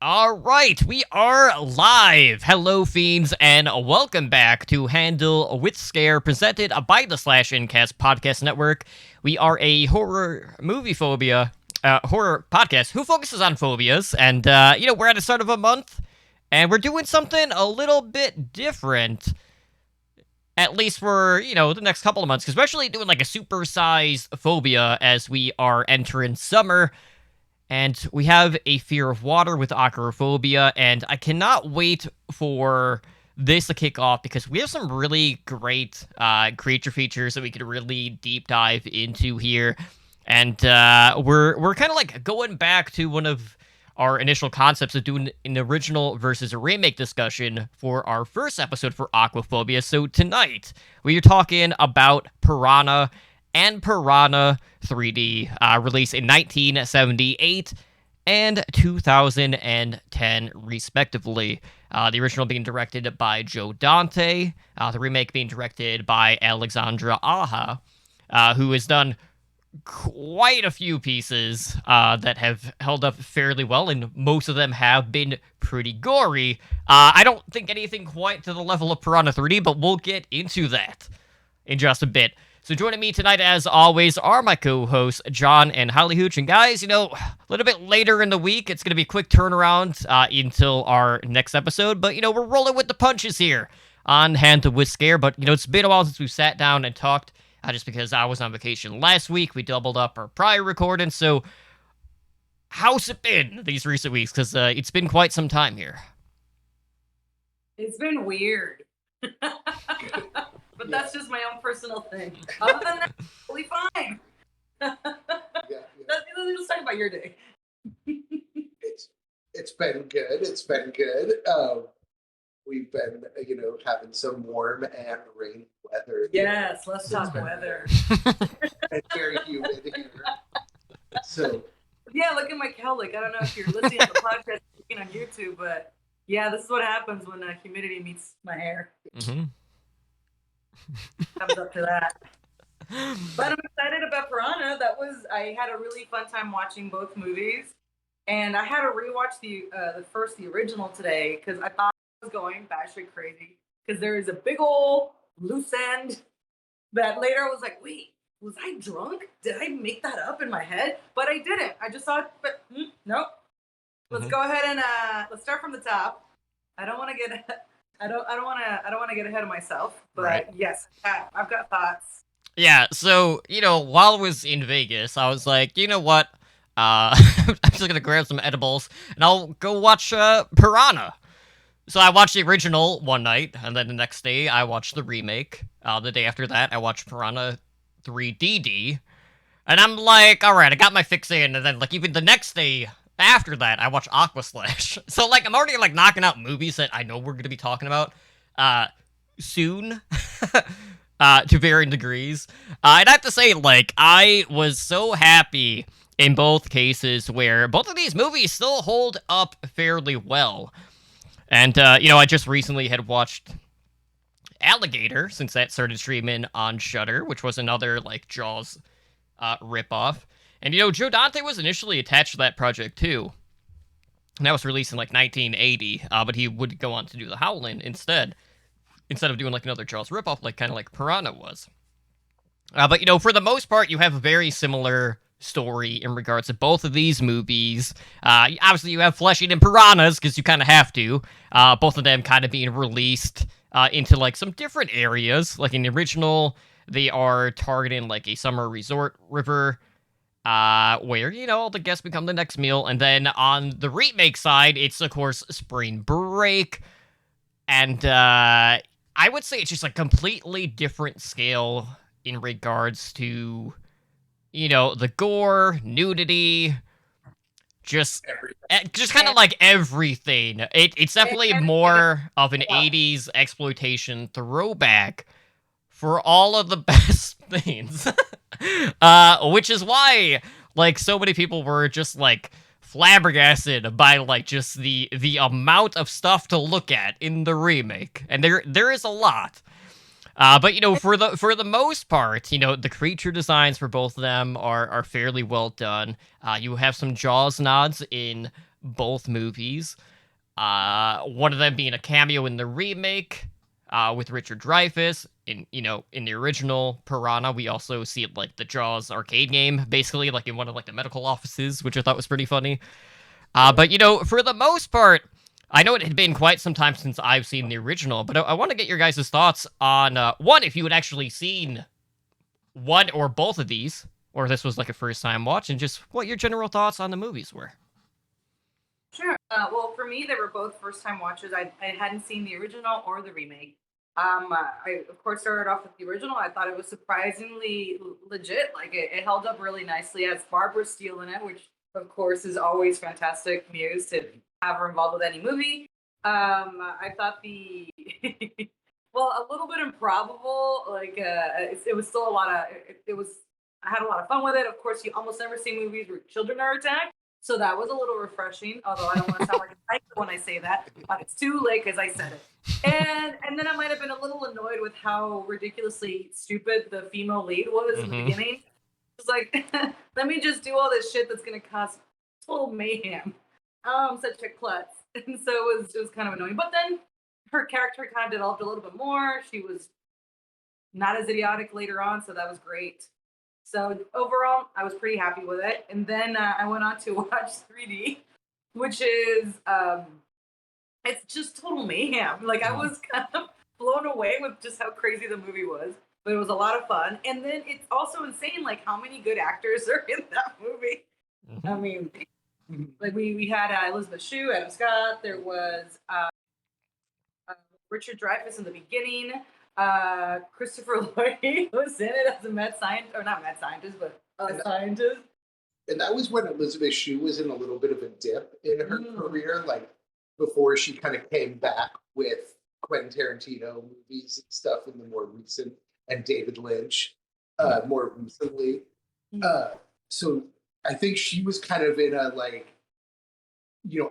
All right, we are live. Hello, fiends, and welcome back to Handle with Scare, presented by the Slash Incast Podcast Network. We are a horror movie phobia horror podcast who focuses on phobias, and we're at the start of a month, and we're doing something a little bit different. At least for, the next couple of months, because we're actually doing like a supersized phobia as we are entering summer. And we have a fear of water with acrophobia, and I cannot wait for this to kick off because we have some really great creature features that we could really deep dive into here. And we're kind of like going back to one of our initial concepts of doing an original versus a remake discussion for our first episode for aquaphobia. So tonight we are talking about Piranha and Piranha 3D, released in 1978 and 2010, respectively. The original being directed by Joe Dante, the remake being directed by Alexandra Aja, who has done quite a few pieces that have held up fairly well, and most of them have been pretty gory. I don't think anything quite to the level of Piranha 3D, but we'll get into that in just a bit. So joining me tonight, as always, are my co-hosts, John and Holly Hooch. And guys, a little bit later in the week, it's going to be a quick turnaround until our next episode. But, we're rolling with the punches here on Hand with Scare. But, it's been a while since we sat down and talked, just because I was on vacation last week. We doubled up our prior recording. So how's it been these recent weeks? Because it's been quite some time here. It's been weird. But that's just my own personal thing. Other than that, totally fine. Let's talk about your day. It's been good. We've been, having some warm and rainy weather. Yes, let's talk weather. It's very humid here. So. Yeah, look at my cowlick. I don't know if you're listening to the podcast looking on YouTube, but yeah, this is what happens when humidity meets my hair. Mm-hmm. Comes up to that. But I'm excited about Piranha. I had a really fun time watching both movies, and I had to rewatch the original today because I thought I was going batshit crazy because there is a big old loose end that later I was like, wait, was I drunk? Did I make that up in my head? But I didn't. I just thought, but nope. Let's go ahead and let's start from the top. I don't want to get. I don't want to get ahead of myself, but right. Yes, I've got thoughts. Yeah, so, while I was in Vegas, I was like, you know what? I'm just going to grab some edibles, and I'll go watch Piranha. So I watched the original one night, and then the next day, I watched the remake. The day after that, I watched Piranha 3DD. And I'm like, alright, I got my fix in, and then, even the next day after that, I watched Aquaslash. So, I'm already, knocking out movies that I know we're going to be talking about soon, to varying degrees. I'd have to say, I was so happy in both cases where both of these movies still hold up fairly well. And, I just recently had watched Alligator, since that started streaming on Shudder, which was another, Jaws ripoff. And, Joe Dante was initially attached to that project, too. And that was released in, 1980, but he would go on to do The Howling instead of doing, another Jaws ripoff, kind of like Piranha was. But, for the most part, you have a very similar story in regards to both of these movies. Obviously, you have Fleshing and Piranhas, because you kind of have to. Both of them kind of being released into, some different areas. In the original, they are targeting, a summer resort river, where, all the guests become the next meal. And then on the remake side, it's, of course, spring break. And I would say it's just a completely different scale in regards to, the gore, nudity, just kind of everything. It's definitely more of an 80s exploitation throwback for all of the best things. Which is why, so many people were just, flabbergasted by, just the amount of stuff to look at in the remake. And there is a lot. But, for the most part, the creature designs for both of them are fairly well done. You have some Jaws nods in both movies. One of them being a cameo in the remake, with Richard Dreyfuss. In the original Piranha, we also see it like the Jaws arcade game, basically like in one of like the medical offices, which I thought was pretty funny. But for the most part, I know it had been quite some time since I've seen the original, but I want to get your guys' thoughts on one, if you had actually seen one or both of these, or if this was like a first time watch, and just what your general thoughts on the movies were. Sure. Well, for me, they were both first time watches. I hadn't seen the original or the remake. I, of course, started off with the original. I thought it was surprisingly legit. Like, it held up really nicely. It has Barbara Steele in it, which, of course, is always fantastic news to have her involved with any movie. I thought well, a little bit improbable. Like, it was still a lot of, it was, I had a lot of fun with it. Of course, you almost never see movies where children are attacked. So that was a little refreshing, although I don't want to sound like a psycho when I say that, but it's too late because I said it. And then I might have been a little annoyed with how ridiculously stupid the female lead was in the beginning. It's like, let me just do all this shit that's gonna cause total mayhem. Oh, I'm such a klutz. And so it was kind of annoying. But then her character kind of developed a little bit more. She was not as idiotic later on, so that was great. So overall, I was pretty happy with it. And then I went on to watch 3D, which is it's just total mayhem. Like, I was kind of blown away with just how crazy the movie was. But it was a lot of fun. And then it's also insane, like, how many good actors are in that movie. I mean, like, we had Elizabeth Shue, Adam Scott. There was Richard Dreyfuss in the beginning. Christopher Lloyd was in it as a mad scientist, or not mad scientist, but a scientist. And that was when Elizabeth Shue was in a little bit of a dip in her career, like before she kind of came back with Quentin Tarantino movies and stuff in the more recent, and David Lynch more recently. So I think she was kind of in a like,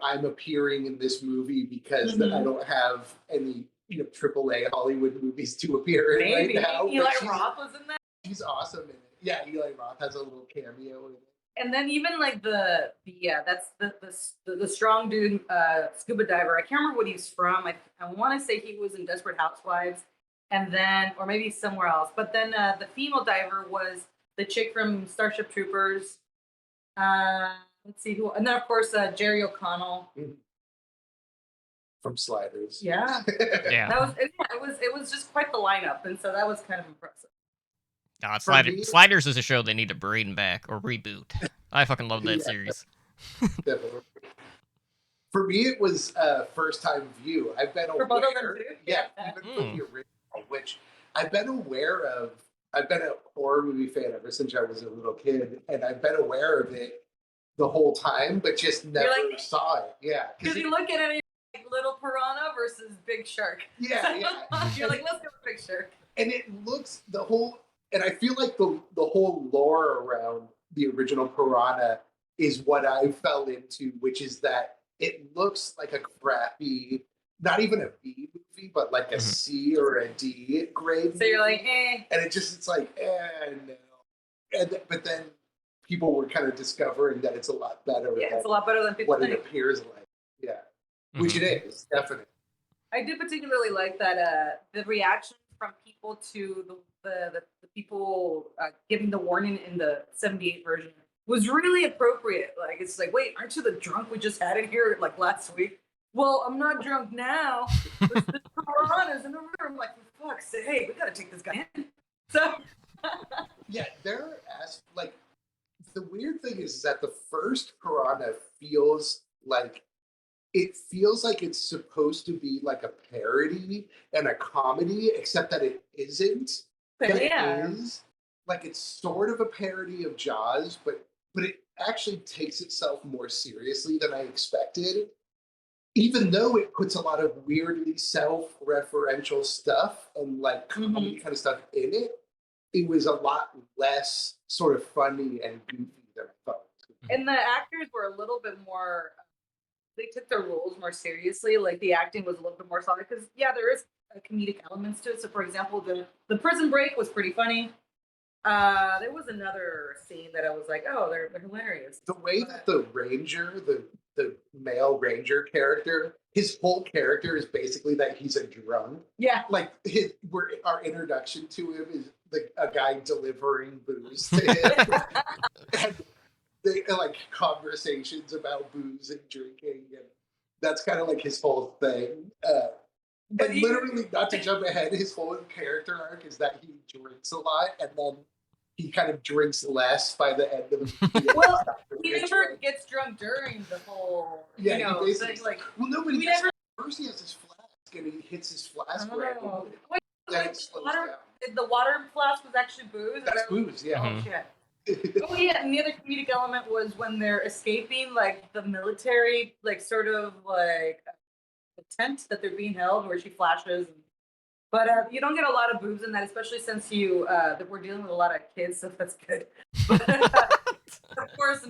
I'm appearing in this movie because I don't have any AAA Hollywood movies to appear in right now. Eli Roth was in that. She's awesome in it. Yeah, Eli Roth has a little cameo in it. And then even like that's the strong dude scuba diver. I can't remember what he's from. I want to say he was in Desperate Housewives, and then or maybe somewhere else. But then the female diver was the chick from Starship Troopers. Let's see who, and then of course Jerry O'Connell from Sliders. Yeah, Yeah. That was it was just quite the lineup, and so that was kind of impressive. Sliders is a show they need to bring back or reboot. I fucking love that series. Definitely. For me, it was first time view. I've been aware. For both of them too? Yeah, even for the original, which I've been aware of. I've been a horror movie fan ever since I was a little kid, and I've been aware of it the whole time, but just never saw it. Yeah, because you look at it and you're like Little Piranha versus Big Shark. Yeah, yeah. You're like, let's go with Big Shark. And it looks and I feel like the whole lore around the original Piranha is what I fell into, which is that it looks like a crappy, not even a B movie, but like a C or a D grade. So you're like, eh. And it's like, no. But then people were kind of discovering that it's a lot better. Yeah, it's a lot better than people think. It appears like. Yeah, which it is, definitely. I do particularly like that the reaction from people to the people giving the warning in the 78 version was really appropriate. Like, it's like, wait, aren't you the drunk we just had in here like last week? Well, I'm not drunk now. There's piranhas in the room. Like, for fuck's sake, we gotta take this guy in. So yeah, they're like, the weird thing is that the first Piranha feels like it's supposed to be like a parody and a comedy, except that it isn't. Yeah. It is. Like, it's sort of a parody of Jaws, but it actually takes itself more seriously than I expected. Even though it puts a lot of weirdly self-referential stuff and like comedy kind of stuff in it, it was a lot less sort of funny and goofy than I thought. And the actors were a little bit more, they took their roles more seriously. Like, the acting was a little bit more solid because, yeah, there is comedic elements to it. So, for example, the prison break was pretty funny. There was another scene that I was like, oh, they're hilarious. The way that the ranger, the male ranger character, his whole character is basically that he's a drunk. Yeah. Like our introduction to him is a guy delivering booze to him, and they like conversations about booze and drinking, and that's kind of like his whole thing. And literally, not to jump ahead, his whole character arc is that he drinks a lot, and then he kind of drinks less by the end of the movie. Well, he never gets drunk during the whole. Yeah, you know, he basically like. Well, nobody. We never. First, he has his flask, and he hits his flask Oh. right. Wait, Then like, it slows water, down. the water flask was actually booze. That's booze, yeah. Oh shit. Oh yeah, and the other comedic element was when they're escaping, like the military, like sort of like the tent that they're being held, where she flashes. But you don't get a lot of boobs in that, especially since that we're dealing with a lot of kids, so that's good. But of course,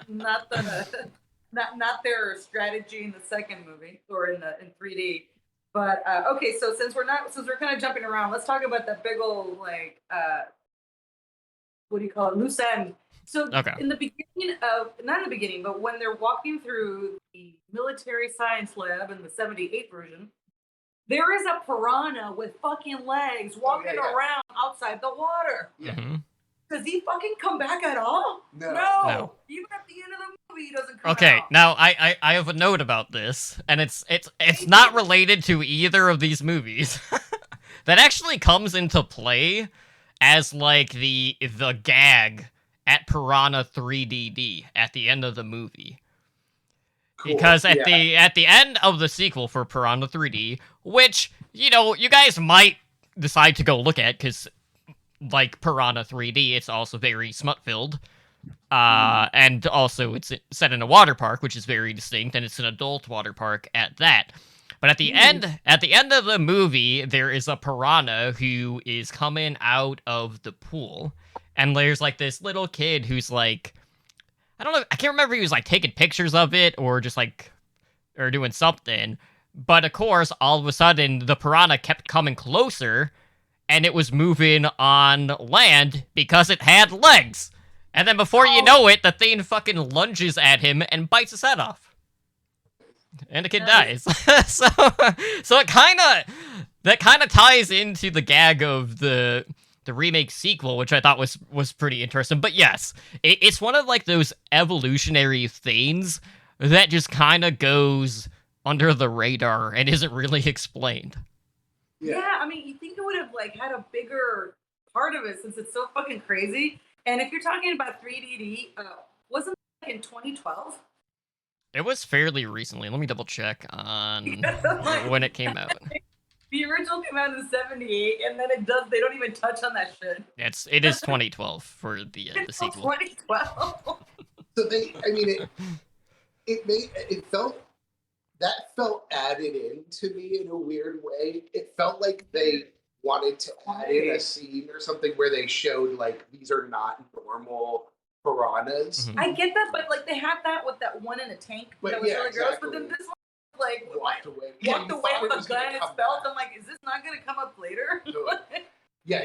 not their strategy in the second movie or in 3D. But okay, so since we're kind of jumping around, let's talk about that big old like what do you call it, loose end. So in the beginning not in the beginning, but when they're walking through the military science lab in the 78 version, there is a piranha with fucking legs walking around outside the water. Yeah. Does he fucking come back at all? No. Even at the end of the movie, he doesn't come Okay, out. now I have a note about this, and it's not related to either of these movies. That actually comes into play as like the gag at Piranha 3DD at the end of the movie. Cool. Because at the end of the sequel for Piranha 3D, which, you know, you guys might decide to go look at, because like Piranha 3D, it's also very smut-filled. And also it's set in a water park, which is very distinct, and it's an adult water park at that. But at the end of the movie, there is a piranha who is coming out of the pool, and there's like this little kid who's like, I don't know, I can't remember if he was like taking pictures of it or just like, or doing something. But of course, all of a sudden, the piranha kept coming closer, and it was moving on land because it had legs. And then before you know it, the thing fucking lunges at him and bites his head off. And the kid dies. so it kind of ties into the gag of the remake sequel, which I thought was pretty interesting. But yes, it's one of like those evolutionary things that just kind of goes under the radar and isn't really explained. Yeah, I mean, you think it would have like had a bigger part of it since it's so fucking crazy. And if you're talking about 3DD, wasn't it like in 2012? It was fairly recently. Let me double check on when it came out. The original came out in 78, and then they don't even touch on that shit. It is 2012 for the sequel. 2012. So it felt added in to me in a weird way. It felt like they wanted to add in a scene or something where they showed like these are not normal piranhas. I get that, but like they had that with that one in a tank that was really gross. But then this one like walked away with a gun in its belt. I'm like, is this not going to come up later? Yeah,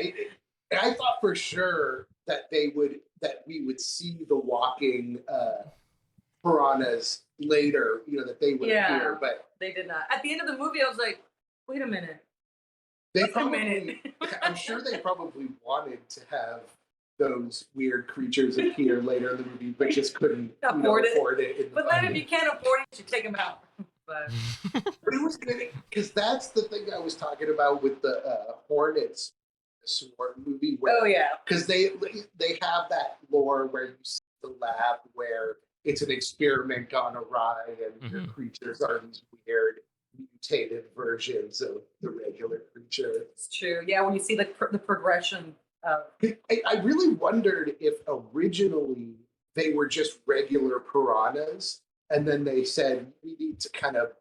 and I thought for sure that we would see the walking piranhas later. You know, that they would appear, but they did not. At the end of the movie, I was like, wait a minute. I'm sure they probably wanted to have those weird creatures appear later in the movie, but just couldn't afford it. But then if you can't afford it, you should take them out. But it was good because that's the thing I was talking about with the Hornets Sword movie. Because they have that lore where you see the lab where it's an experiment gone awry and your creatures are these weird mutated versions of the regular creature. It's true. Yeah, when you see the progression. I really wondered if originally they were just regular piranhas, and then they said we need to kind of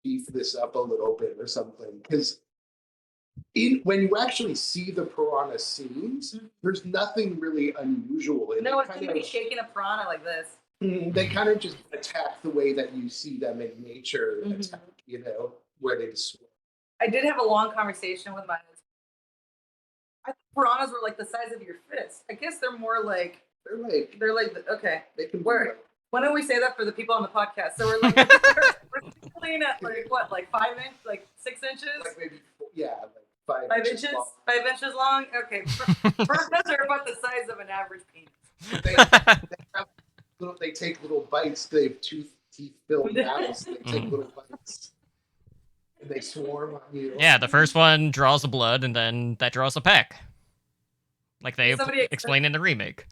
beef this up a little bit or something. Because when you actually see the piranha scenes, there's nothing really unusual in it. No, it's somebody shaking a piranha like this. They kind of just attack the way that you see them in nature attack, where they just. I did have a long conversation with my I thought piranhas were like the size of your fist. I guess they're more like okay. They can be Where like, why don't we say that for the people on the podcast? So we're like we're clean at like what, like 5 inch, like 6 inches, like maybe like 5 5 inches inches, long. 5 inches long. Okay, piranhas are about the size of an average penis. They take little bites. They have teeth filled mouths. They take little bites. And they swarm on you. Yeah, the first one draws the blood, and then that draws the peck. Like they Somebody explain in the remake.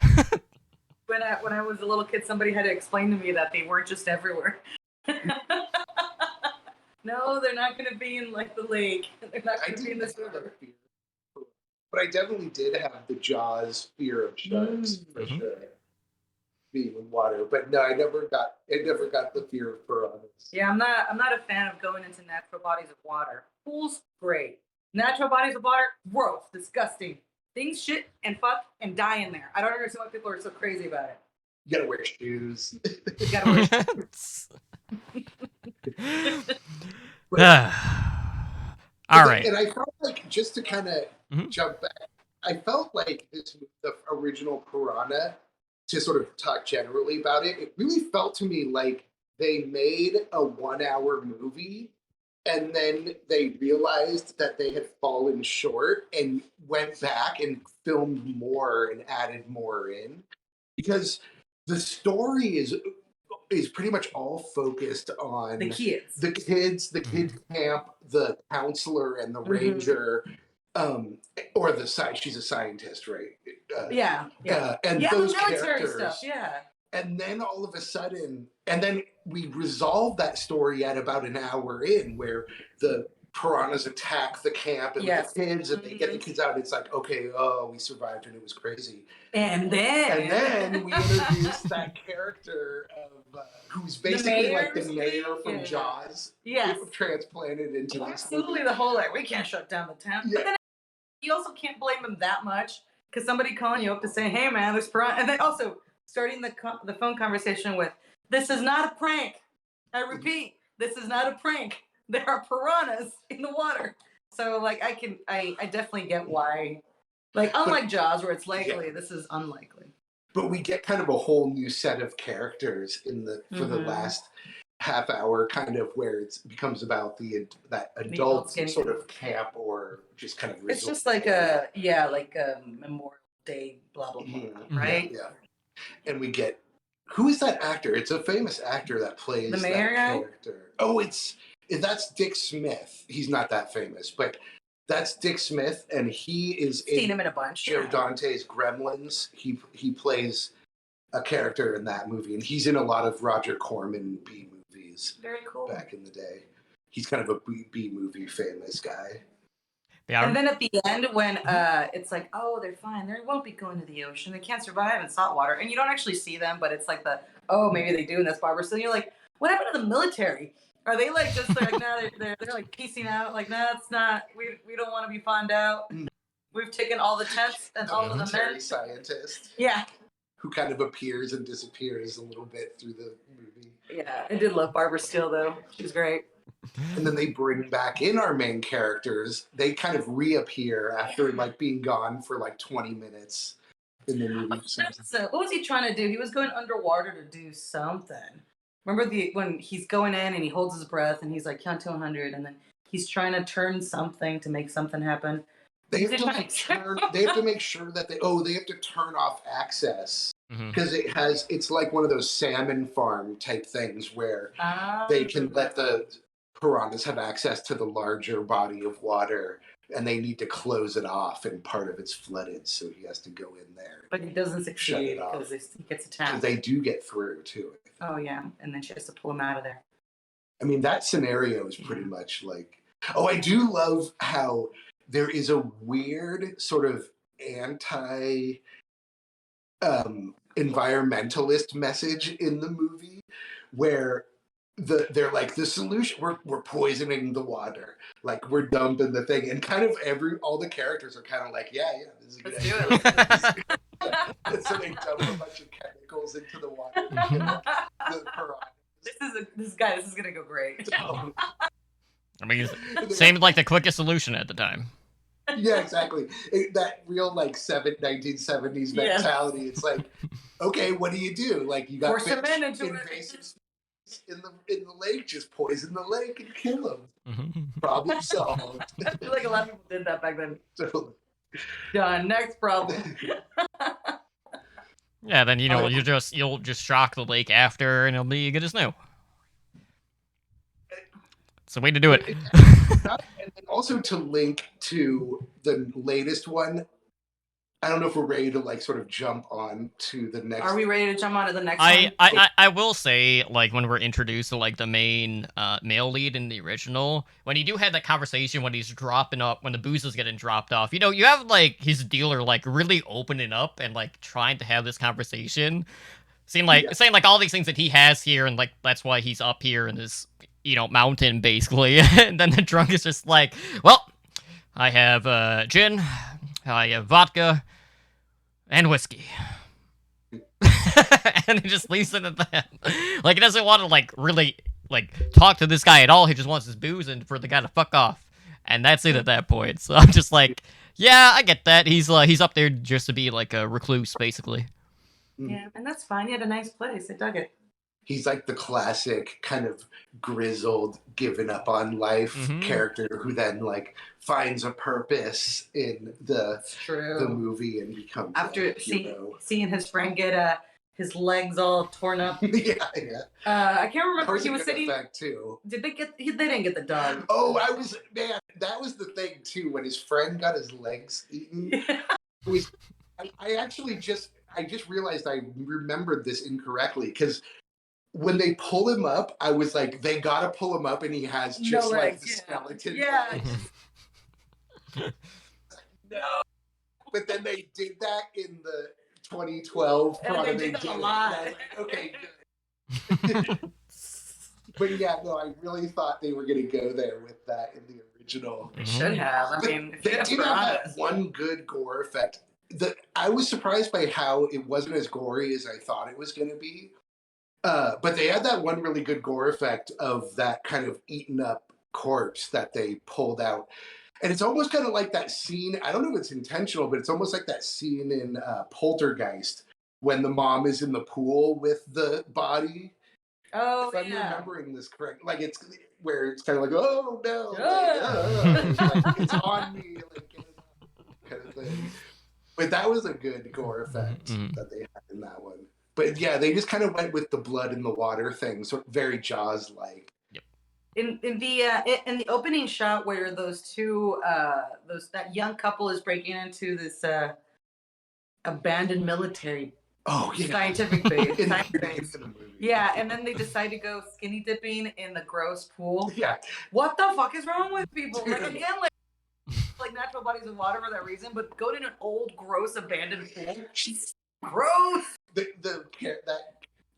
When I was a little kid, somebody had to explain to me that they weren't just everywhere. No, they're not going to be in like the lake. They're not going to be in this river. But I definitely did have the Jaws fear of sharks for sure. Being in water, but no, I never got the fear of piranhas. Yeah, I'm not a fan of going into natural bodies of water. Pools, great. Natural bodies of water, gross, disgusting. Things shit and fuck and die in there. I don't understand why people are so crazy about it. You gotta wear shoes. You gotta wear shoes. All right. And I felt like, just to kind of jump back, I felt like the original Piranha, to sort of talk generally about it, it really felt to me like they made a 1-hour movie and then they realized that they had fallen short and went back and filmed more and added more in, because the story is pretty much all focused on the kids, the kid camp, the counselor, and the ranger, or she's a scientist, right? And those characters. Stuff, and then all of a sudden, and then we resolve that story at about an hour in, where the piranhas attack the camp and the kids, and they get the kids out. It's like, okay, we survived and it was crazy. And then we introduce that character of who's basically like the mayor from Jaws. Yes. Transplanted into absolutely the whole like, we can't shut down the town. Yeah. But then you also can't blame him that much, because somebody calling you up to say, hey man, there's piranha, and then also starting the phone conversation with, this is not a prank. I repeat, this is not a prank. There are piranhas in the water. So like I definitely get why. Like, unlike Jaws, where it's likely, this is unlikely. But we get kind of a whole new set of characters for the last half hour, kind of where it becomes about that adult sort of camp, or just kind of. It's just like a Memorial Day, blah blah blah, right? Yeah. And we get, who is that actor? It's a famous actor that plays the mayor that character. Oh, that's Dick Smith. He's not that famous, but that's Dick Smith, and he is seen him in a bunch. Joe Dante's Gremlins. He plays a character in that movie, and he's in a lot of Roger Corman B movies. Very cool. Back in the day, he's kind of a B movie famous guy. Yeah. And then at the end, when it's like, oh, they're fine, they won't be going to the ocean, they can't survive in salt water, and you don't actually see them, but it's like maybe they do, and that's Barbara. So you're like, what happened to the military? Are they like just like, no, they're like piecing out, like, no, it's not, we don't want to be found out. We've taken all the tents and all of the military men. Scientist. Yeah. Who kind of appears and disappears a little bit through the movie. Yeah, I did love Barbara Steele though. She was great. And then they bring back in our main characters. They kind of reappear after like being gone for like 20 minutes in the movie. So what was he trying to do? He was going underwater to do something. Remember when he's going in and he holds his breath and he's like, count to 100, and then he's trying to turn something to make something happen. They have to make sure that they have to turn off access, because it's like one of those salmon farm type things where they can let the piranhas have access to the larger body of water, and they need to close it off, and part of it's flooded, so he has to go in there. But he doesn't succeed because he gets attacked. They do get through too. Oh yeah, and then she has to pull him out of there. I mean, that scenario is pretty much like. Oh, I do love how there is a weird sort of anti environmentalist message in the movie, where they're like, the solution, we're poisoning the water, like we're dumping the thing, and kind of all the characters are kind of like, yeah, this is a good idea. So they dump a bunch of chemicals into the water. The piranhas. This is gonna go great. I mean, seemed like the quickest solution at the time. Yeah, exactly. That real like 1970s Yeah. mentality. It's like, okay, what do you do? Like you got Force some fish, men into it. invasive species in the lake, just poison the lake and kill them. Mhm. Problem solved. I feel like a lot of people did that back then. So, Done. Next problem. Yeah, then Oh, you'll just shock the lake after, and it'll be good as new. It's the way to do it. and then also to link to the latest one, I don't know if we're ready to like sort of jump on to the next. Are we ready to jump on to the next I, one? I I will say, like, when we're introduced to like the main male lead in the original, when you do have that conversation when he's dropping up, when the booze is getting dropped off, you have like his dealer like really opening up and like trying to have this conversation, saying like all these things that he has here, and like that's why he's up here in this mountain basically, and then the drunk is just like, well, I have gin, I have vodka, and whiskey. And he just leaves it at that. Like he doesn't want to like really like talk to this guy at all. He just wants his booze and for the guy to fuck off, and that's it at that point. So I'm just like, yeah, I get that. He's up there just to be like a recluse, basically. Yeah, and that's fine. He had a nice place. I dug it. He's like the classic kind of grizzled, given up on life Mhm. character who then like finds a purpose in the It's true. the movie and becomes After a hero. seeing his friend get his legs all torn up. Yeah. I can't That remember. was He a was good sitting. effect too. Did they get? They didn't get the dog. Oh, that was the thing too. When his friend got his legs eaten, Yeah. it was. I just realized I remembered this incorrectly because when they pull him up, I was like, they gotta pull him up, and he has just No like legs, the yeah. skeleton. Yeah. legs. No, but then they did that in the 2012 And product. they did that a it. lot. And I was like, okay, good. But yeah, no, I really thought they were gonna go there with that in the original. They should have. I mean, They did have that one good gore effect. I was surprised by how it wasn't as gory as I thought it was going to be. But they had that one really good gore effect of that kind of eaten up corpse that they pulled out. And it's almost kind of like that scene. I don't know if it's intentional, but it's almost like that scene in Poltergeist when the mom is in the pool with the body. Oh, If I'm yeah. remembering this correct, like it's where it's kind of like, oh no, it's on me, like kind of thing. But that was a good gore effect that they had in that one. But yeah, they just kind of went with the blood in the water thing, so very Jaws like. Yep. In the opening shot where those two that young couple is breaking into this abandoned military scientific base. Yeah, and then they decide to go skinny dipping in the gross pool. Yeah. What the fuck is wrong with people? Like again, like natural bodies of water for that reason, but go to an old, gross, abandoned pool. She's gross.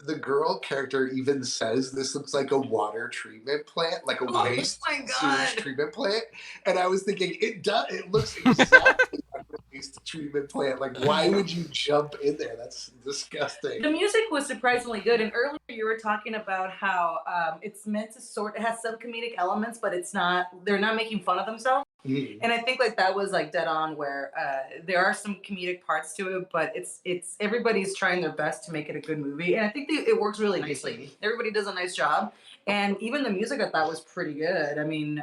The girl character even says this looks like a water treatment plant, like a waste sewage treatment plant. And I was thinking, it does. It looks exactly like a waste treatment plant. Like, why would you jump in there? That's disgusting. The music was surprisingly good. And earlier you were talking about how it's meant to it has some comedic elements, but it's not. They're not making fun of themselves. And I think like that was like dead on where there are some comedic parts to it, but it's everybody's trying their best to make it a good movie, and I think it works really nicely. Everybody does a nice job, and even the music I thought was pretty good. I mean,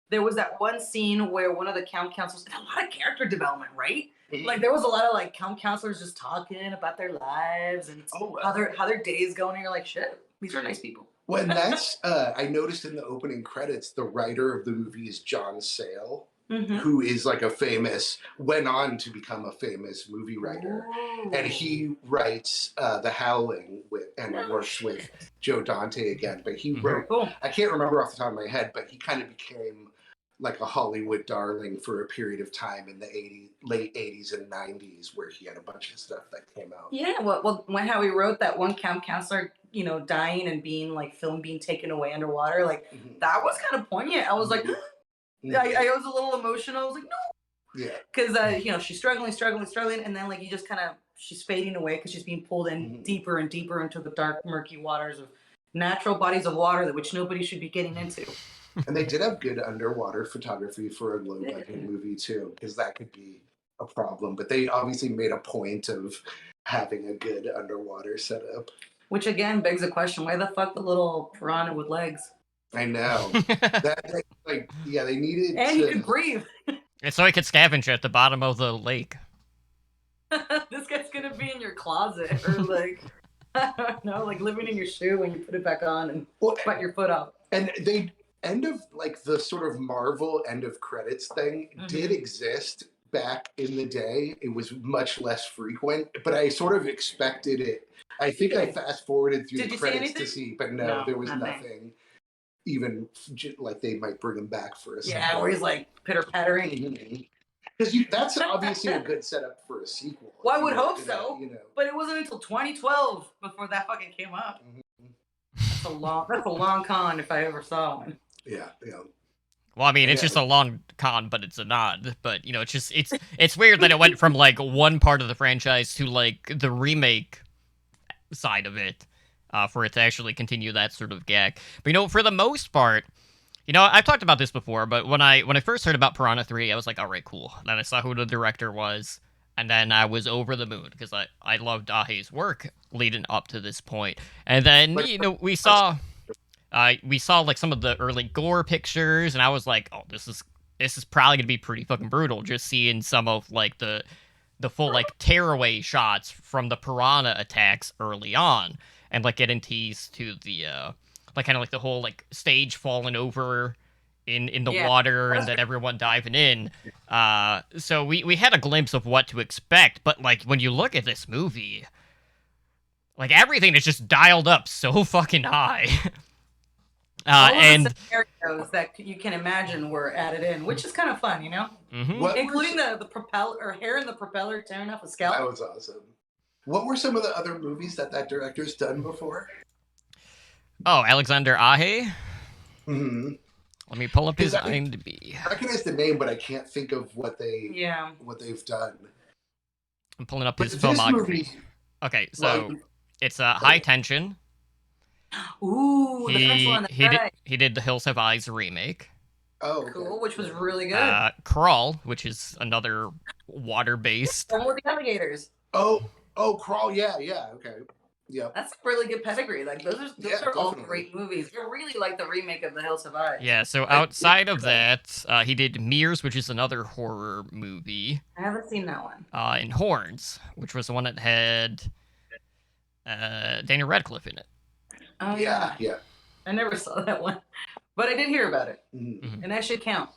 there was that one scene where one of the camp counselors had a lot of character development, right? Like there was a lot of like camp counselors just talking about their lives and how their days going, and you're like, shit, these are nice people. Well, and that's I noticed in the opening credits, the writer of the movie is John Sayles, who is like went on to become a famous movie writer. Ooh. And he writes The Howling and works with Joe Dante again. But he wrote, I can't remember off the top of my head, but he kind of became like a Hollywood darling for a period of time in the late 80s and 90s, where he had a bunch of stuff that came out. Yeah, well, when how he wrote that one camp counselor, dying and being like film being taken away underwater, like that was kind of poignant. I was like, I was a little emotional. I was like, no, because she's struggling, and then like you just kind of she's fading away because she's being pulled in deeper and deeper into the dark, murky waters of natural bodies of water which nobody should be getting into. And they did have good underwater photography for a low budget movie too, because that could be a problem. But they obviously made a point of having a good underwater setup. Which again begs the question: why the fuck the little piranha with legs? I know that like yeah, they needed And to. he could breathe. And so he could scavenge at the bottom of the lake. This guy's gonna be in your closet, or like I don't know, like living in your shoe when you put it back on and butt your foot up. And they end of like the sort of Marvel end of credits thing did exist back in the day. It was much less frequent, but I sort of expected it. I think I fast forwarded through the credits to see, but no, there was nothing. Even like they might bring him back for a sequel. Yeah, where he's like pitter pattering. Because that's obviously a good setup for a sequel. Well, I would hope so. But it wasn't until 2012 before that fucking came up. That's a long con if I ever saw one. Yeah. Well, I mean, it's just a long con, but it's a nod. But it's weird that it went from like one part of the franchise to like the remake side of it, for it to actually continue that sort of gag. But for the most part, I've talked about this before, but when I first heard about Piranha 3, I was like, all right, cool. Then I saw who the director was, and then I was over the moon because I loved Ahe's work leading up to this point. And then we saw like some of the early gore pictures, and I was like, oh, this is probably gonna be pretty fucking brutal. Just seeing some of like the full like tearaway shots from the piranha attacks early on, and like getting teased to the like kind of like the whole like stage falling over in the water and then everyone diving in. So we had a glimpse of what to expect, but like when you look at this movie, like everything is just dialed up so fucking high. And the scenarios that you can imagine were added in, which is kind of fun, including the propeller or hair in the propeller tearing off a scalp. That was awesome. What were some of the other movies that director's done before? Oh, Alexander Ahe. Mm-hmm. Let me pull up his IMDb. I recognize the name, but I can't think of what they've done. I'm pulling up his filmography. Okay, so it's High Tension. Ooh, the first one. He did the Hills Have Eyes remake. Oh, okay. Cool, which was really good. Crawl, which is another water-based. One with the alligators. Oh, Crawl, yeah, okay. Yeah. That's a really good pedigree. Like those are all great movies. I really like the remake of The Hills Have Eyes. Yeah, so outside of that, he did Mirrors, which is another horror movie. I haven't seen that one. And Horns, which was the one that had Daniel Radcliffe in it. Oh yeah. I never saw that one, but I did hear about it, and that should count.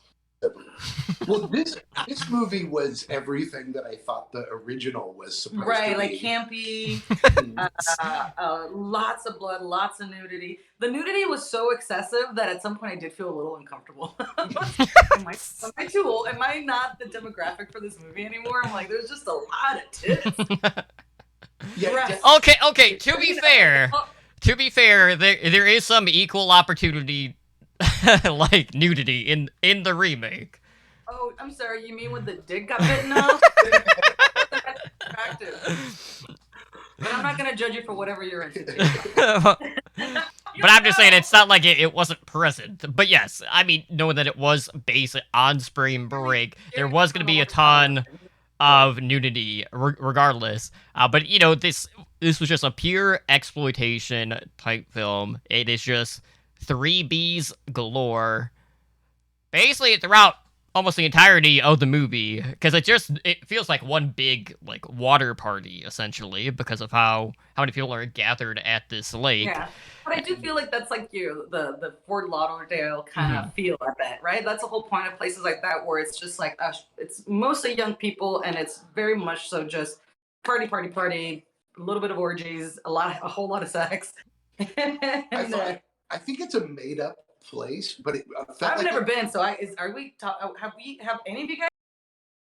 Well, this movie was everything that I thought the original was supposed to be. Right, like campy, lots of blood, lots of nudity. The nudity was so excessive that at some point I did feel a little uncomfortable. Am I too old? Am I not the demographic for this movie anymore? I'm like, there's just a lot of tits. Okay. To be fair, there is some equal opportunity like nudity in the remake. Oh, I'm sorry. You mean when the dick got bitten off? That's attractive. But I'm not gonna judge you for whatever you're into. But I'm just saying it's not like it wasn't present. But yes, I mean, knowing that it was based on Spring Break, there was gonna be a ton of nudity regardless. But this was just a pure exploitation type film. It is just 3Bs galore, basically throughout almost the entirety of the movie, because it feels like one big like water party essentially because of how many people are gathered at this lake. Yeah, but I do feel like that's like the Fort Lauderdale kind of feel of it, right? That's the whole point of places like that where it's just like it's mostly young people and it's very much so just party, a little bit of orgies, a whole lot of sex. I think it's a made-up place, but I've never been. So have any of you guys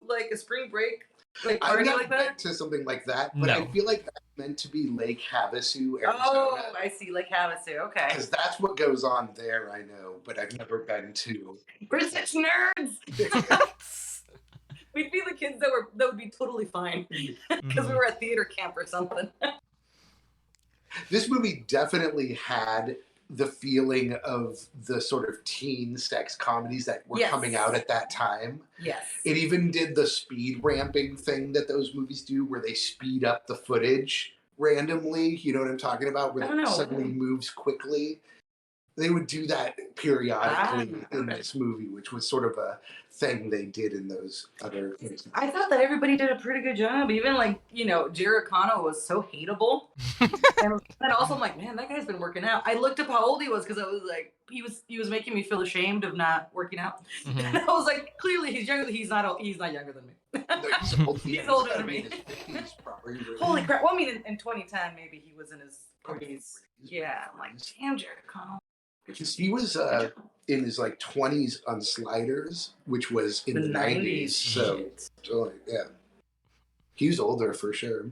like a spring break like party like that? To something like that, but no. I feel like that's meant to be Lake Havasu, Arizona. Oh, I see, Lake Havasu. Okay, because that's what goes on there. I know, but I've never been to. British nerds. We'd be the kids that would be totally fine because we were at theater camp or something. This movie definitely had the feeling of the sort of teen sex comedies that were coming out at that time. Yes. It even did the speed ramping thing that those movies do, where they speed up the footage randomly. You know what I'm talking about? Where it suddenly moves quickly. They would do that periodically in this movie, which was sort of a thing they did in those other things. I thought that everybody did a pretty good job. Even like, Jerry Cano was so hateable. and also I'm like, man, that guy's been working out. I looked up how old he was because I was like, he was making me feel ashamed of not working out. Mhm. And I was like, clearly he's younger. He's not younger than me. No, he's old. He's older than me. In his 50s, probably. Holy crap. Well, I mean, in 2010, maybe he was in his 30s. Yeah, I'm like, damn, Jerry Cano. Because he was in his like 20s on Sliders, which was in the 90s. So yeah, he was older for sure.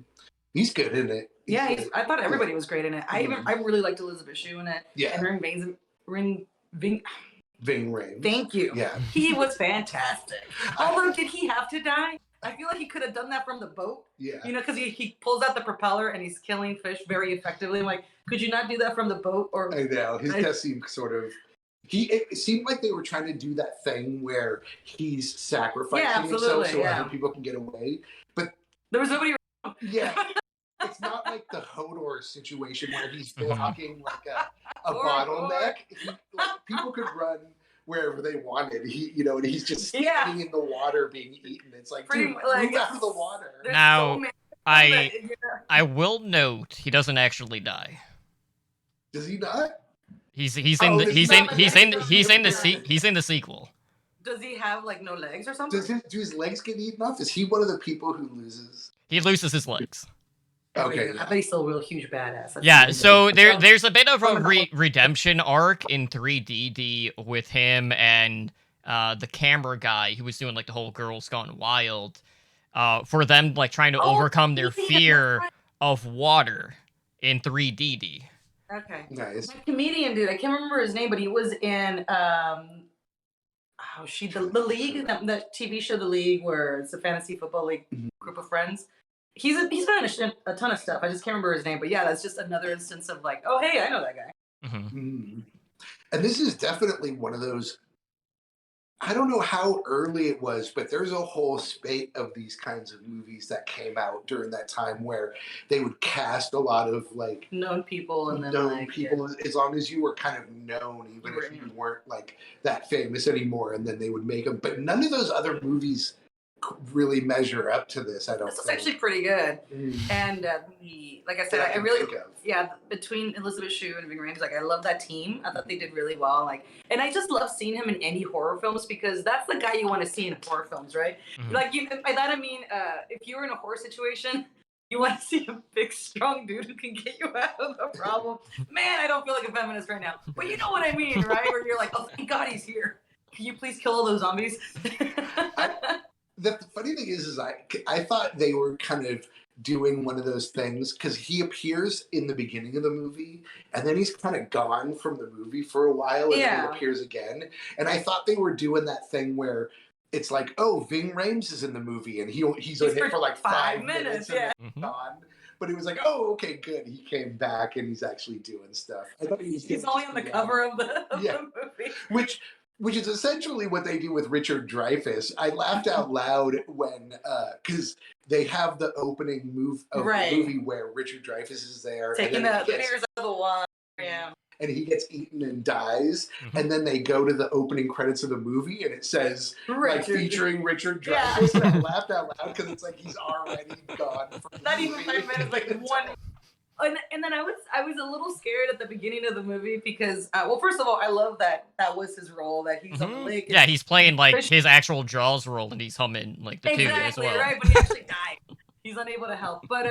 He's good in it. I thought everybody was great in it. I really liked Elizabeth Shue in it. Yeah. And Ving Rhames. Thank you. Yeah. He was fantastic. Although, did he have to die? I feel like he could have done that from the boat. Yeah. Because he pulls out the propeller and he's killing fish very effectively. I'm like, could you not do that from the boat? Or I know. His death seemed sort of... It seemed like they were trying to do that thing where he's sacrificing himself so other people can get away. But there was nobody around. Yeah. It's not like the Hodor situation where he's blocking like a bottleneck. People could run wherever they wanted. And he's just standing in the water being eaten. It's like, dude, move out of the water. Now, I will note he doesn't actually die. Does he not? He's in the sequel. Does he have like no legs or something? Do his legs get eaten off? Is he one of the people who loses? He loses his legs. Okay. I bet he's still a real huge badass. So there's a bit of a redemption arc in 3DD with him and the camera guy who was doing like the whole Girls Gone Wild, for them like trying to overcome their fear of water in 3DD. Okay. Nice. That comedian dude, I can't remember his name, but he was in the League, that TV show The League, where it's a fantasy football league group of friends. He's been in a ton of stuff. I just can't remember his name, but yeah, that's just another instance of like, oh hey, I know that guy. Mm-hmm. And this is definitely one of those. I don't know how early it was, but there's a whole spate of these kinds of movies that came out during that time where they would cast a lot of like known people and as long as you were kind of known, even if you weren't like that famous anymore, and then they would make them. But none of those other movies really measure up to this. I don't. This was actually pretty good, and like I said, I really between Elizabeth Shue and Ving Rhames, like I love that team. I thought they did really well. Like, and I just love seeing him in indie horror films because that's the guy you want to see in horror films, right? Like, by that I mean, if you were in a horror situation, you want to see a big, strong dude who can get you out of the problem. Man, I don't feel like a feminist right now, but you know what I mean, right? Where you're like, oh, thank God he's here. Can you please kill all those zombies? The funny thing is I thought they were kind of doing one of those things because he appears in the beginning of the movie and then he's kind of gone from the movie for a while and then he appears again. And I thought they were doing that thing where it's like, oh, Ving Rhames is in the movie and he's in it for like 5 minutes and then gone. But it was like, oh, okay, good. He came back and he's actually doing stuff. I thought he's only on the cover of the movie. Which is essentially what they do with Richard Dreyfuss. I laughed out loud when, because they have the opening the movie where Richard Dreyfuss is there. Taking the ears of the water, and he gets eaten and dies. And then they go to the opening credits of the movie and it says, like, featuring Richard Dreyfuss. And I laughed out loud because it's like he's already gone. Not even 5 minutes, like one. And then I was a little scared at the beginning of the movie because, well, first of all, I love that was his role, that he's on the lake. Yeah, he's playing like his actual Jaws role, and he's humming like the tune as well. Right, but he actually died. He's unable to help. But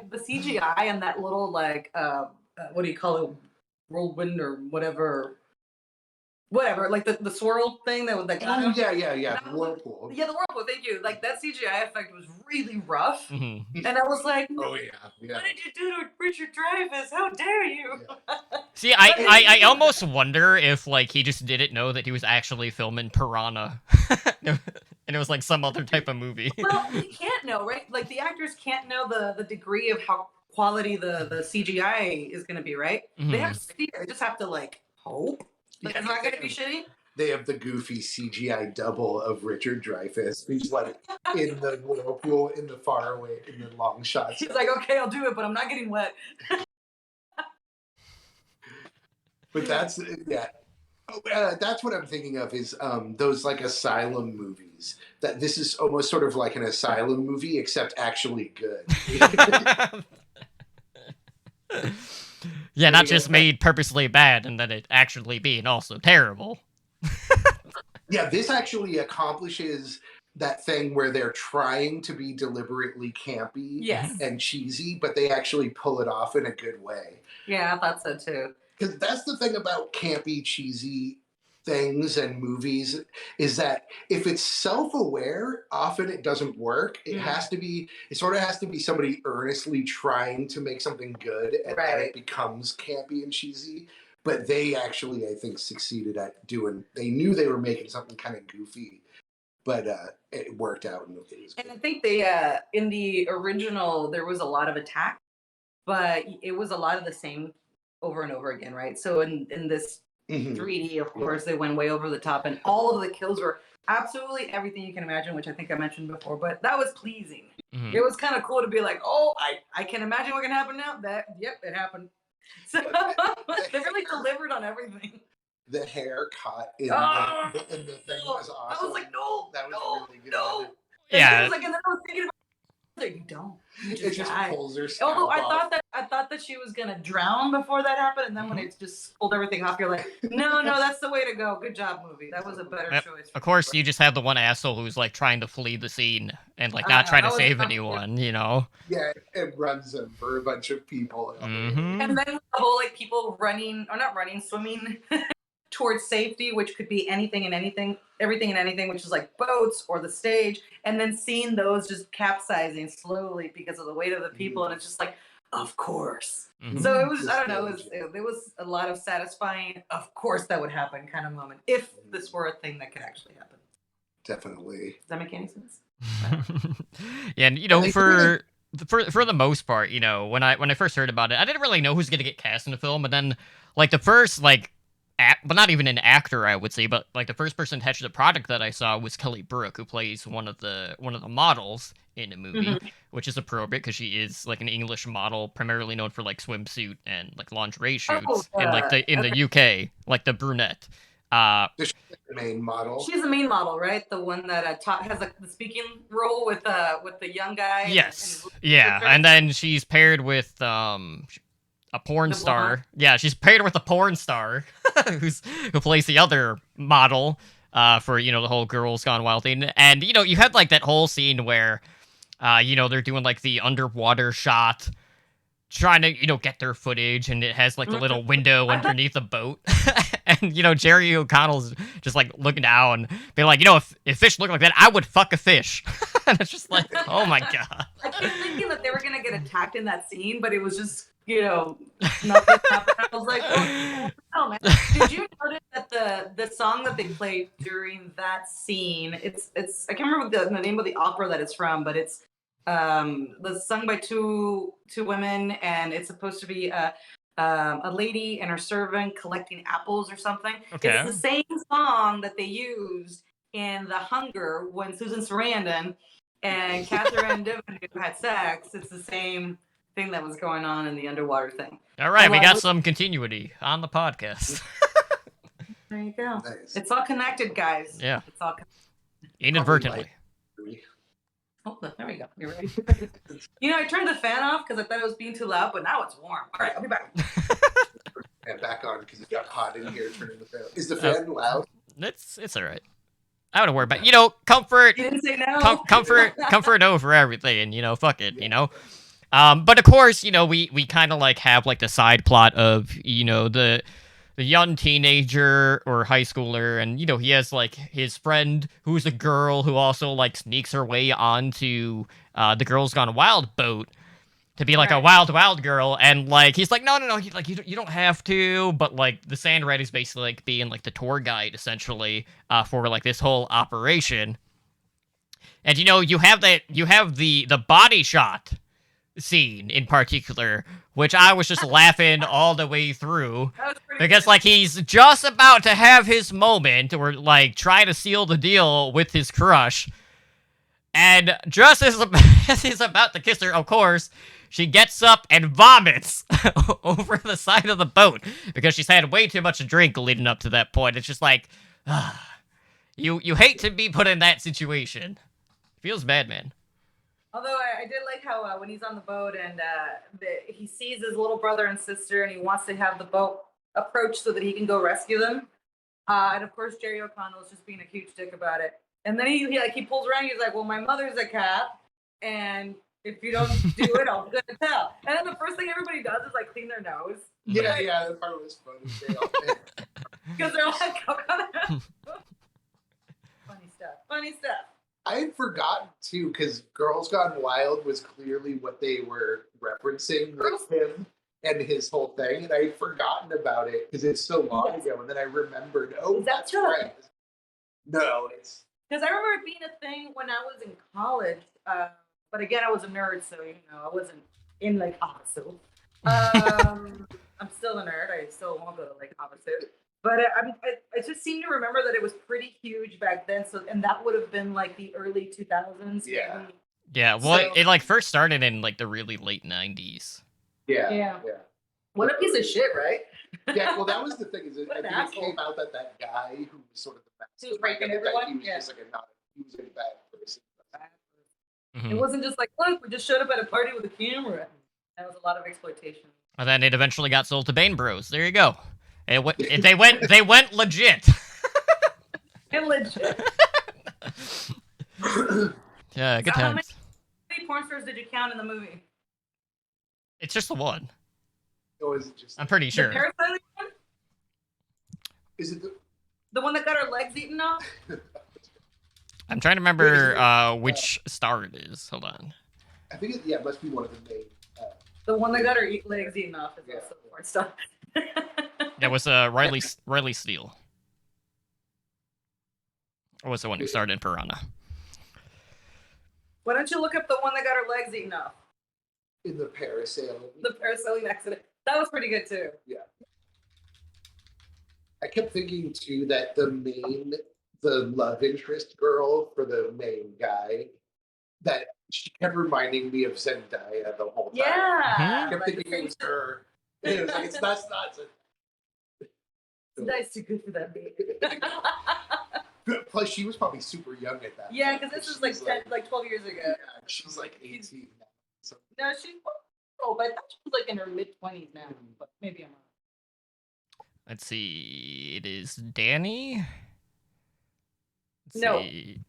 the CGI and that little like what do you call it, whirlwind or whatever, like the swirl thing that was like. Oh yeah, the whirlpool. Yeah, the whirlpool. Thank you. Like that CGI effect was really rough, and I was like, oh yeah. What did you do to Richard Dreyfuss? How dare you? See, I almost wonder if like he just didn't know that he was actually filming Piranha, and it was like some other type of movie. Well, you can't know, right? Like the actors can't know the degree of how quality the CGI is going to be, right? They have to see it. They just have to like hope that it's not going to be shitty. They have the goofy CGI double of Richard Dreyfuss, who's like in the whirlpool, in the far away, in the long shots. He's like, okay, I'll do it, but I'm not getting wet. But that's that's what I'm thinking of is those like asylum movies. That this is almost sort of like an asylum movie, except actually good. Yeah, not just made purposely bad and then it actually being also terrible. Yeah, this actually accomplishes that thing where they're trying to be deliberately campy and cheesy, but they actually pull it off in a good way. Yeah, I thought so too. Because that's the thing about campy, cheesy things and movies is that if it's self-aware, often it doesn't work. It sort of has to be somebody earnestly trying to make something good, and then it becomes campy and cheesy. But they actually, I think, succeeded at they knew they were making something kind of goofy, but it worked out. And I think they, in the original, there was a lot of attack, but it was a lot of the same over and over again, right? So in this 3D, of course, they went way over the top, and all of the kills were absolutely everything you can imagine, which I think I mentioned before, but that was pleasing. It was kind of cool to be like, oh, I can imagine what can happen now. Yep, it happened. So they really delivered on everything. The hair cut in the thing was awesome. I was like, no, that was really good. No. Yeah. And then I was thinking about you don't. It just pulls her scalp Although off. I thought that she was gonna drown before that happened, and then when it just pulled everything off, you're like, no, that's the way to go. Good job, movie. That was a better choice. Of course, you just have the one asshole who's like trying to flee the scene and like not trying to save anyone, you know? Yeah, it runs over a bunch of people. And then the whole like people swimming towards safety, which could be anything and everything and anything, which is like boats or the stage, and then seeing those just capsizing slowly because of the weight of the people, and it's just like, of course. So it was, I don't know, it was a lot of satisfying, of course that would happen kind of moment, if this were a thing that could actually happen. Definitely. Does that make any sense? Yeah, and you know, for the most part, you know, when I first heard about it, I didn't really know who's gonna get cast in the film, and then like the first but not even an actor, I would say, but like the first person attached to the product that I saw was Kelly Brook, who plays one of the models in the movie, which is appropriate because she is like an English model, primarily known for like swimsuit and like lingerie shoots in the UK, like the brunette. She's the main model. She's the main model, right? The one that has like the speaking role with the young guy. Yes, and then she's paired with a porn star. Yeah, she's paired with a porn star who plays the other model for, you know, the whole Girls Gone Wild thing. And, you know, you had like that whole scene where, you know, they're doing like the underwater shot, trying to, you know, get their footage, and it has like the little window underneath the boat. And, you know, Jerry O'Connell's just like looking down, being like, you know, if fish look like that, I would fuck a fish. And it's just like, oh my God. I kept thinking that they were going to get attacked in that scene, but it was just, you know, nothing happened. I was like, oh man. Did you notice that the song that they played during that scene, it's I can't remember the name of the opera that it's from, but it's sung by two women, and it's supposed to be a lady and her servant collecting apples or something. Okay. It's the same song that they used in The Hunger when Susan Sarandon and Catherine Deneuve had sex. It's the same thing that was going on in the underwater thing. All right, we got some continuity on the podcast. There you go. Nice. It's all connected, guys. Yeah. It's all connected. Inadvertently. Oh, there we go. You're ready. You know, I turned the fan off because I thought it was being too loud, but now it's warm. All right, I'll be back. And back on because it got hot in here. Turning the fan. Is the fan loud? It's all right. I wouldn't worry about, you know, comfort. You didn't say no. Comfort over everything, and, you know, fuck it, you know. But of course, you know, we kind of like have like the side plot of, you know, the young teenager or high schooler, and, you know, he has like his friend who's a girl who also like sneaks her way onto the Girls Gone Wild boat to be like a wild girl, and like he's like, no, like you don't have to, but like the Sand Rat is basically like being like the tour guide essentially for like this whole operation. And, you know, you have the body shot scene in particular, which I was just laughing all the way through. That was pretty Because, good. like, he's just about to have his moment or, like, try to seal the deal with his crush. And just as he's about to kiss her, of course, she gets up and vomits over the side of the boat because she's had way too much to drink leading up to that point. It's just like, you hate to be put in that situation. Feels bad, man. Although I did like how when he's on the boat and he sees his little brother and sister and he wants to have the boat approach so that he can go rescue them. And of course, Jerry O'Connell is just being a huge dick about it. And then he pulls around. He's like, "Well, my mother's a cat, and if you don't do it, I'm gonna tell." And then the first thing everybody does is like clean their nose. Yeah, yeah, that part was funny. Because they're like, funny stuff. Funny stuff. I had forgotten too, because Girls Gone Wild was clearly what they were referencing with him and his whole thing, and I had forgotten about it because it's so long ago, and then I remembered, oh, that's right. No, it's because I remember it being a thing when I was in college. But again, I was a nerd, so I wasn't in like Havasu. I'm still a nerd. I still won't go to like Havasu. But I just seem to remember that it was pretty huge back then. So, and that would have been like the early 2000s. Yeah. Maybe. Yeah, well, So- it like first started in like the really late 90s. yeah. What a piece of shit, right? Yeah, well, that was the thing. Is What I an think asshole. it came out that guy who was sort of the He was mastermind raping of it, that everyone? He was just like he was a bad person. Mhm. It wasn't just like, look, we just showed up at a party with a camera. That was a lot of exploitation. And then it eventually got sold to Bane Bros. There you go. They went legit. And legit. Yeah, good So how times. many porn stars did you count in the movie? It's just the one. Or is it just? I'm pretty The sure. parasailing one? Is it The one that got her legs eaten off? I'm trying to remember which star it is. Hold on. I think it must be one of the main. The one that got her legs eaten off is Yeah. also porn star. That was Riley Steele. Or was the one who starred in Piranha? Why don't you look up the one that got her legs eaten off? In the parasailing. The parasailing accident. That was pretty good too. I kept thinking too that the love interest girl for the main guy, that she kept reminding me of Zendaya the whole time. Yeah. I kept Like thinking the it was her. And it was like, it's not Nice, too good for that baby. Plus, she was probably super young at that. Yeah, point, because this she's was like 12 years ago. Yeah, she's like 18 now. So, No, she's but I thought she was like in her mid 20s now. But maybe I'm wrong. Let's see. It is Danny. Let's No. see.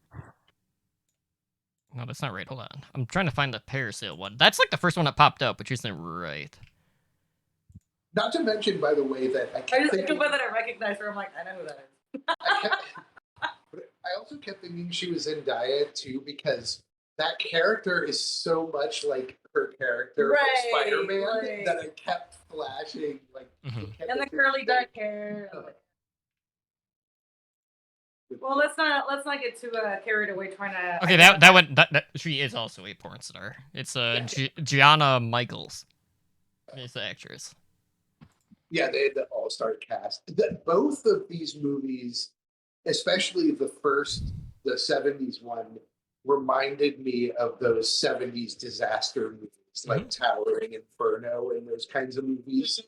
No, that's not right. Hold on. I'm trying to find the parasail one. That's like the first one that popped up, which isn't right. not to mention, by the way, that I I kept just thinking. think that I recognize her. I'm like, I know who that is. But I also kept thinking she was Zendaya too, because that character is so much like her character Right, from Spider-Man right. that I kept flashing like. Mhm. kept And the thinking curly that- dark hair. Well, let's not get too carried away trying to. Okay, that one. That she is also a porn star. It's Gianna Michaels. Is the actress. Yeah, they had the all-star cast. Both of these movies, especially the 70s one, reminded me of those 70s disaster movies like Towering Inferno and those kinds of movies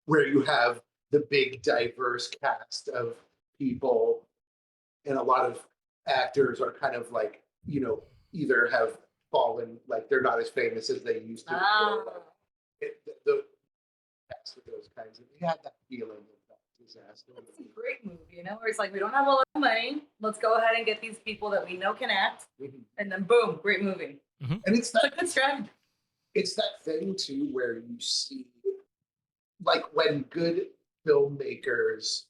where you have the big diverse cast of people and a lot of actors are kind of like, either have fallen, like they're not as famous as they used to be. or, like, the cast with those kinds of, they had that feeling of that disaster. It's a great movie, where it's like we don't have a lot of money. Let's go ahead and get these people that we know can act, and then boom, great movie. And it's It's a good strategy. it's that thing too where you see, like, when good filmmakers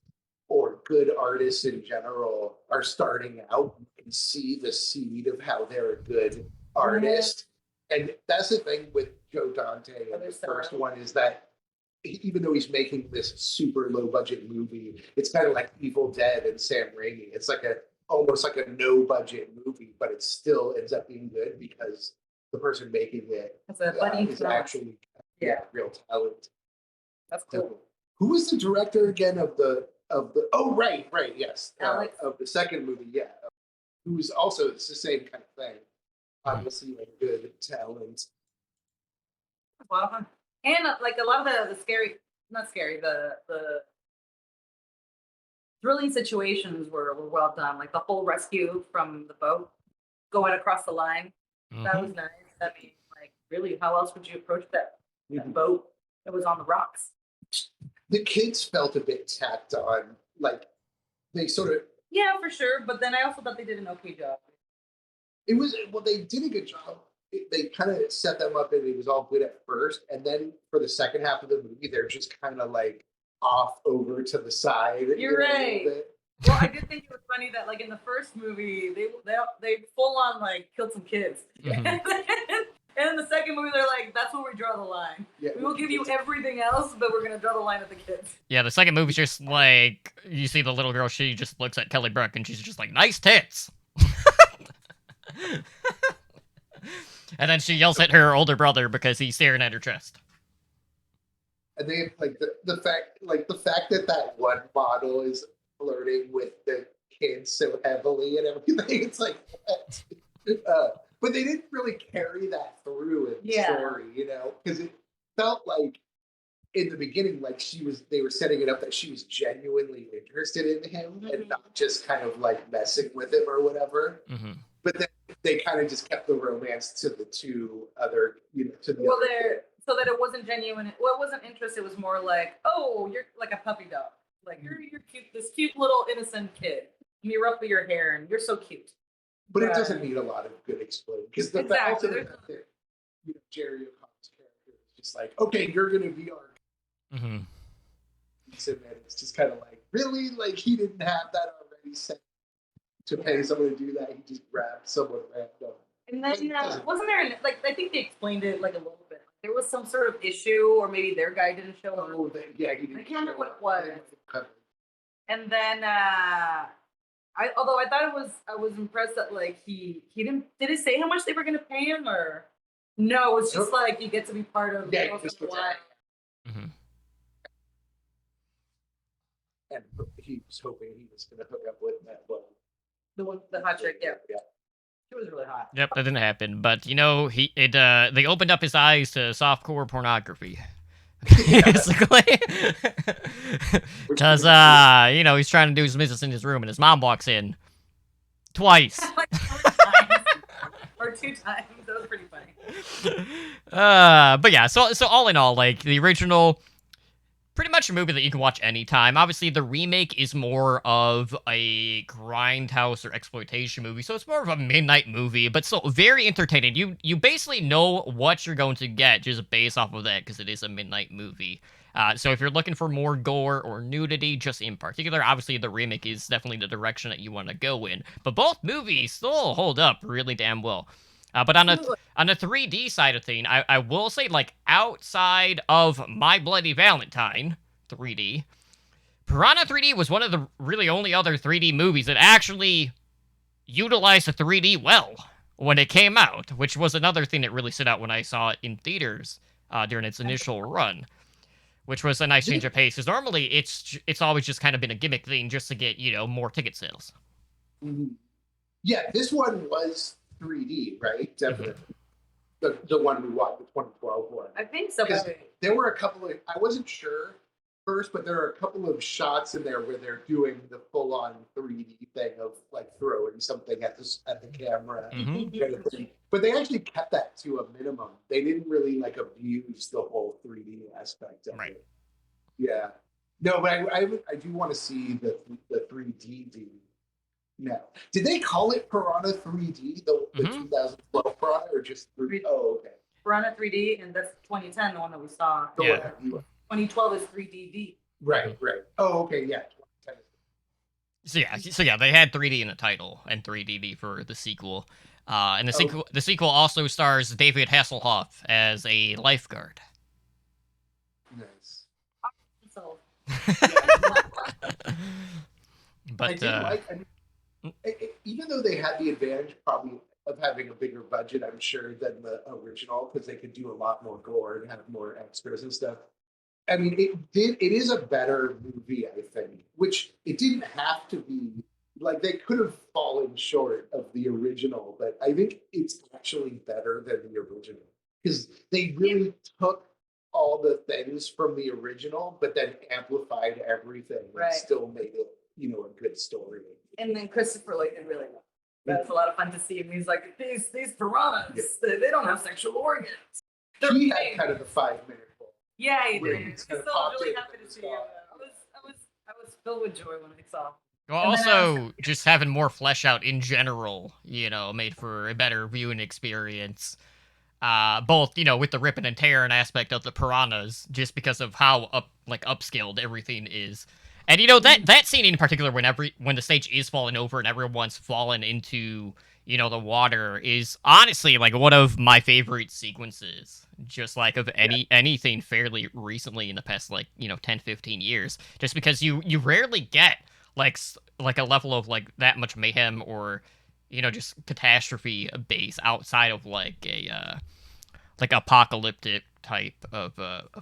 or good artists in general are starting out, you can see the seed of how they're a good artist. And that's the thing with Joe Dante and the first one, is that even though he's making this super low budget movie, it's kind of like Evil Dead and Sam Raimi. It's like almost like a no budget movie, but it still ends up being good because the person making it That's a buddy is film. actually Yeah. real talent. That's cool. Who was the director again of the? Oh, right, yes, Alex. of the second movie, yeah. Who's also, it's the same kind of thing. Obviously, like good talent. A lot of fun. And like a lot of the scary, not scary, the thrilling situations were well done. Like the whole rescue from the boat going across the line. That was nice. I mean, like, really, how else would you approach that boat that was on the rocks? The kids felt a bit tacked on. Like, they sort of. Yeah, for sure. But then I also thought they did an okay job. It was, well, they did a good job. They kind of set them up and it was all good at first. And then for the second half of the movie, they're just kind of like off over to the side. You're right. Well, I did think it was funny that like in the first movie, they full on like killed some kids. Yeah. And in the second movie, they're like, that's where we draw the line. Yeah, we will give you everything else, but we're going to draw the line at the kids. Yeah, the second movie's just like, you see the little girl, she just looks at Kelly Brook and she's just like, nice tits. And then she yells at her older brother because he's staring at her chest. And they like the fact that one model is flirting with the kids so heavily and everything. It's like, what? But they didn't really carry that through in the story, you know, because it felt like in the beginning, like they were setting it up that she was genuinely interested in him and not just kind of like messing with him or whatever. But then they kind of just kept the romance to the two other, you know, to the other. So that it wasn't genuine. Well, it wasn't interest. It was more like, oh, you're like a puppy dog. Like you're cute, this cute little innocent kid. And you ruffle your hair and you're so cute. But it doesn't need a lot of good explosion because the fact that you know, Jerry O'Connor's character is just like, okay, you're gonna be our. And it's just kind of like, really, like he didn't have that already set to pay someone to do that. He just grabbed someone random. And then wasn't there like I think they explained it like a little bit. There was some sort of issue, or maybe their guy didn't show up. Oh, he didn't. I can't remember what it was. And then, although I thought I was impressed that like he didn't. Did it say how much they were going to pay him, or no? It's just like you get to be part of. Yeah, why. And he was hoping he was going to hook up with that one. The hot chick, yeah. It was really hot. Yep, that didn't happen. But you know, they opened up his eyes to softcore pornography. Basically. Because you know, he's trying to do his business in his room and his mom walks in. Twice. Like 4 times. Or 2 times. That was pretty funny. But yeah, so all in all, like the original, pretty much a movie that you can watch anytime. Obviously, the remake is more of a grindhouse or exploitation movie, so it's more of a midnight movie, but still very entertaining. You basically know what you're going to get just based off of that, because it is a midnight movie. So if you're looking for more gore or nudity, just in particular, obviously the remake is definitely the direction that you want to go in. But both movies still hold up really damn well. But on a 3D side of thing, I will say, like, outside of My Bloody Valentine 3D, Piranha 3D was one of the really only other 3D movies that actually utilized the 3D well when it came out, which was another thing that really stood out when I saw it in theaters during its initial run, which was a nice change of pace, because normally it's always just kind of been a gimmick thing just to get, you know, more ticket sales. Yeah, this one was 3D, right? Definitely. The one we watched, the 2012 one. I think so. There were a couple of, I wasn't sure first, but there are a couple of shots in there where they're doing the full-on 3D thing of like throwing something at the camera. Kind of thing. But they actually kept that to a minimum. They didn't really like abuse the whole 3D aspect of it. Yeah. No, but I do want to see the 3D dude. No. Did they call it Piranha 3D, the 2012 Piranha, or just 3D? Oh, okay. Piranha 3D, and that's 2010, the one that we saw. Yeah. 2012 is 3DD. Right. Oh, okay, yeah. So yeah, they had 3D in the title and 3DD for the sequel. And the sequel also stars David Hasselhoff as a lifeguard. Nice. So. But even though they had the advantage probably of having a bigger budget, I'm sure, than the original because they could do a lot more gore and have more extras and stuff. I mean, it is a better movie, I think, which it didn't have to be. Like they could have fallen short of the original, but I think it's actually better than the original because they really took all the things from the original, but then amplified everything and Right. still made it, a good story. And then Christopher Lloyd did really well. That's a lot of fun to see him. He's like, these piranhas, they don't have sexual organs. They're He big. had kind of the 5 minute role. Yeah, he where did. he I'm kind of still popped really in happy and to see him. I was filled with joy when I saw him. Well, And then also, just having more flesh out in general, made for a better viewing experience. Both, with the ripping and tearing aspect of the piranhas, just because of how upscaled everything is. And that scene in particular, when the stage is falling over and everyone's fallen into the water, is honestly like one of my favorite sequences. Just like of anything fairly recently in the past 10, 15 years, just because you rarely get like a level of like that much mayhem or just catastrophe base outside of like apocalyptic type of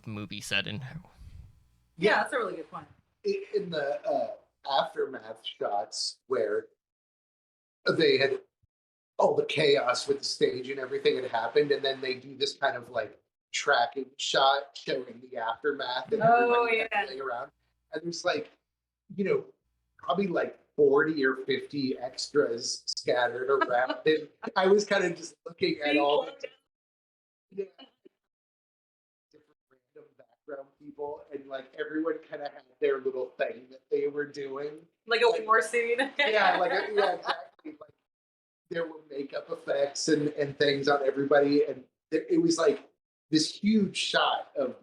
movie setting. Yeah, that's a really good point. In the aftermath shots where they had all the chaos with the stage and everything had happened, and then they do this kind of like tracking shot showing the aftermath and everybody laying around. And there's probably like 40 or 50 extras scattered around. And I was kind of just looking at all the different random background people, and like everyone kind of had their little thing that they were doing. Like a war scene. Yeah, exactly. Like there were makeup effects and things on everybody, and it was like this huge shot of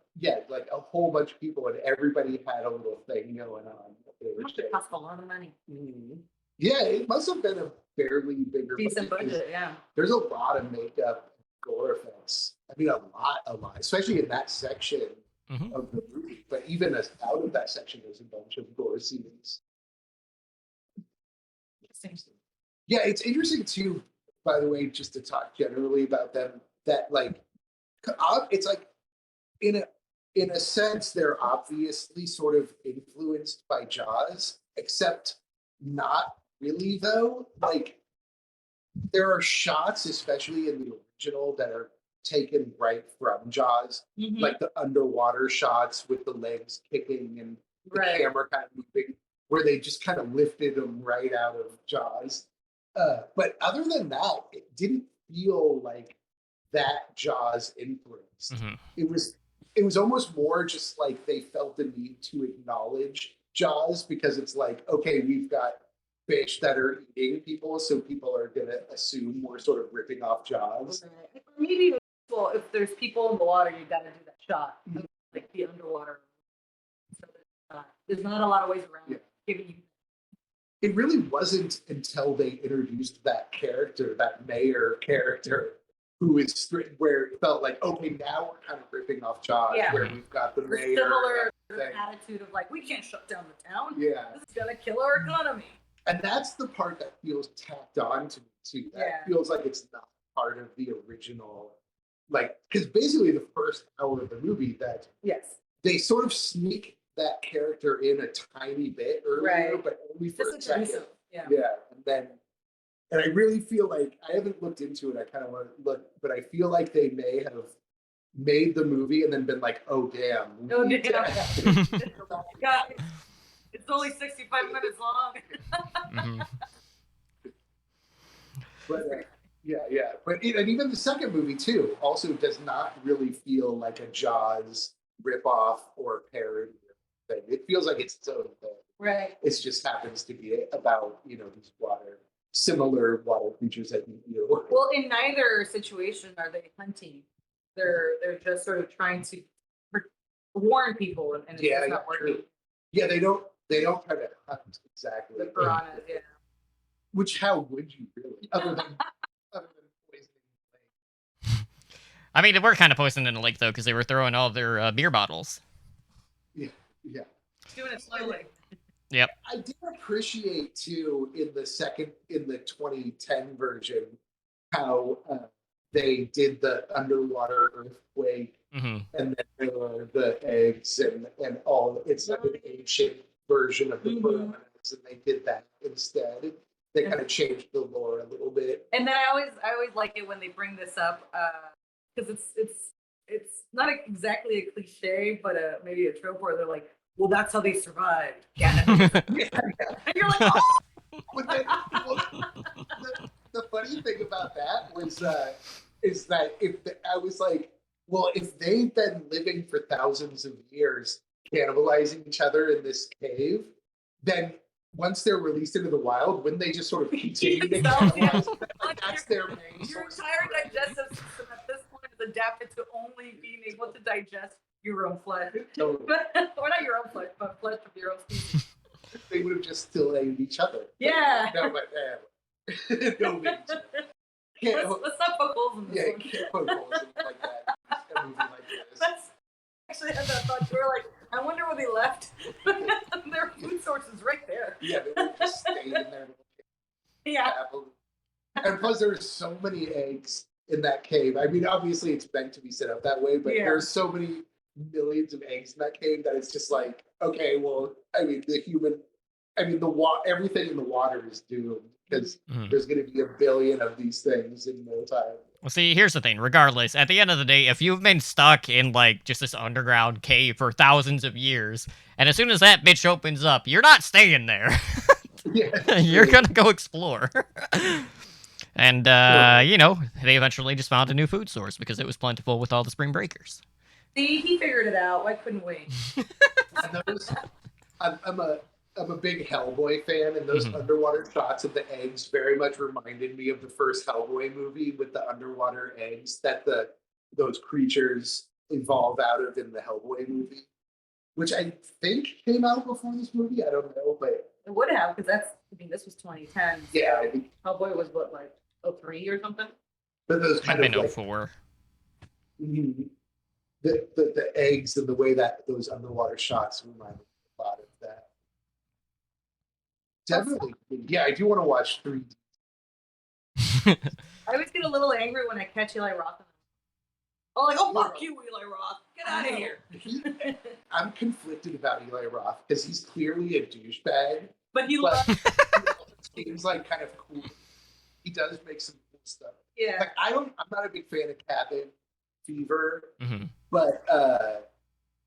like a whole bunch of people, and everybody had a little thing going on. It must have cost a lot of money. Mm-hmm. Yeah, it must have been a fairly bigger decent budget. Yeah, there's a lot of makeup, gore effects. I mean, a lot, especially in that section of the movie. But even out of that section, there's a bunch of gore scenes. Yeah, it's interesting too. By the way, just to talk generally about them, that like it's like in a sense they're obviously sort of influenced by Jaws, except not really though. Like there are shots, especially in the original, that are taken right from Jaws, like the underwater shots with the legs kicking and the camera kind of moving, where they just kind of lifted them right out of Jaws. But other than that, it didn't feel like that Jaws influence. It was almost more just like they felt the need to acknowledge Jaws because it's like, okay, we've got fish that are eating people, so people are gonna assume we're sort of ripping off Jaws. Okay. Maybe if there's people in the water, you got to do that shot, like the underwater. So there's not a lot of ways around giving you. It really wasn't until they introduced that character, that mayor character, who is where it felt like, okay, now we're kind of ripping off Jaws, where we've got the mayor. Similar attitude of like, we can't shut down the town. Yeah, this is gonna kill our economy. And that's the part that feels tacked on to me too. That feels like it's not part of the original, like because basically the first hour of the movie that they sort of sneak that character in a tiny bit earlier, but only for a second. And I really feel like I haven't looked into it. I kind of want to look, but I feel like they may have made the movie and then been like, "Oh damn, God, it's only 65 minutes long." But but and even the second movie too also does not really feel like a Jaws ripoff or parody thing. It feels like it's its own thing. Right. It just happens to be about these similar water creatures that eat you. Well, in neither situation are they hunting. They're just sort of trying to warn people, and it's just not working. Yeah, they don't try to hunt exactly. The piranhas, Which how would you really, other than poisoning the lake? I mean, they were kind of poisoning the lake though, because they were throwing all their beer bottles. Yeah. Doing it slowly. Yep. I did appreciate too in the 2010 version how they did the underwater earthquake, Hmm. and then there were the eggs and all. It's like an ancient version of the piranhas, and they did that instead. They kind of changed the lore a little bit. And then I always like it when they bring this up because it's not exactly a cliche, but maybe a trope where they're like, "Well, that's how they survived." Yeah, and you're like, "Oh, But then, well, the funny thing about that was is that I was like, well, if they've been living for thousands of years, cannibalizing each other in this cave, then once they're released into the wild, wouldn't they just sort of continue to Exactly. cannibalize? Like that's their main your source. entire digestive system at this point is adapted to only being able to digest your own flesh, Totally. or not your own flesh, but flesh of your own species." They would have just still ate each other. Yeah. No, but no big deal. Can't, Let's not poke holes in this yeah, one. can't poke holes in it like that. A movie like this. That's actually had that thought. We were like, I wonder where they left. Their food source is right there. Yeah, they would just stay in there. Yeah. And plus, there's so many eggs in that cave. I mean, obviously, it's meant to be set up that way, but Yeah. there's so many millions of eggs in that cave that it's just like, okay, well, I mean, everything in the water is doomed because there's going to be a billion of these things in no time. Well, see, here's the thing. Regardless, at the end of the day, if you've been stuck in, like, just this underground cave for thousands of years, and as soon as that bitch opens up, you're not staying there. Yeah, You're gonna go explore. And, they eventually just found a new food source because it was plentiful with all the spring breakers. See, he figured it out. Why couldn't we? And I'm a big Hellboy fan, and those underwater shots of the eggs very much reminded me of the first Hellboy movie with the underwater eggs that those creatures evolve out of in the Hellboy movie, which I think came out before this movie. I don't know, but It would have, because this was 2010. yeah, I think Hellboy was what, like 03 or something? but those Might kind have of been like 04. the eggs and the way that those underwater shots remind me a lot of that. Definitely, yeah, I do want to watch 3D. I always get a little angry when I catch Eli Roth. Oh, like, oh, fuck you, Eli Roth. Get out of here. I'm conflicted about Eli Roth because he's clearly a douchebag, But he but loves. he seems like kind of cool. He does make some cool stuff. Yeah. Like I'm not a big fan of Cabin Fever, but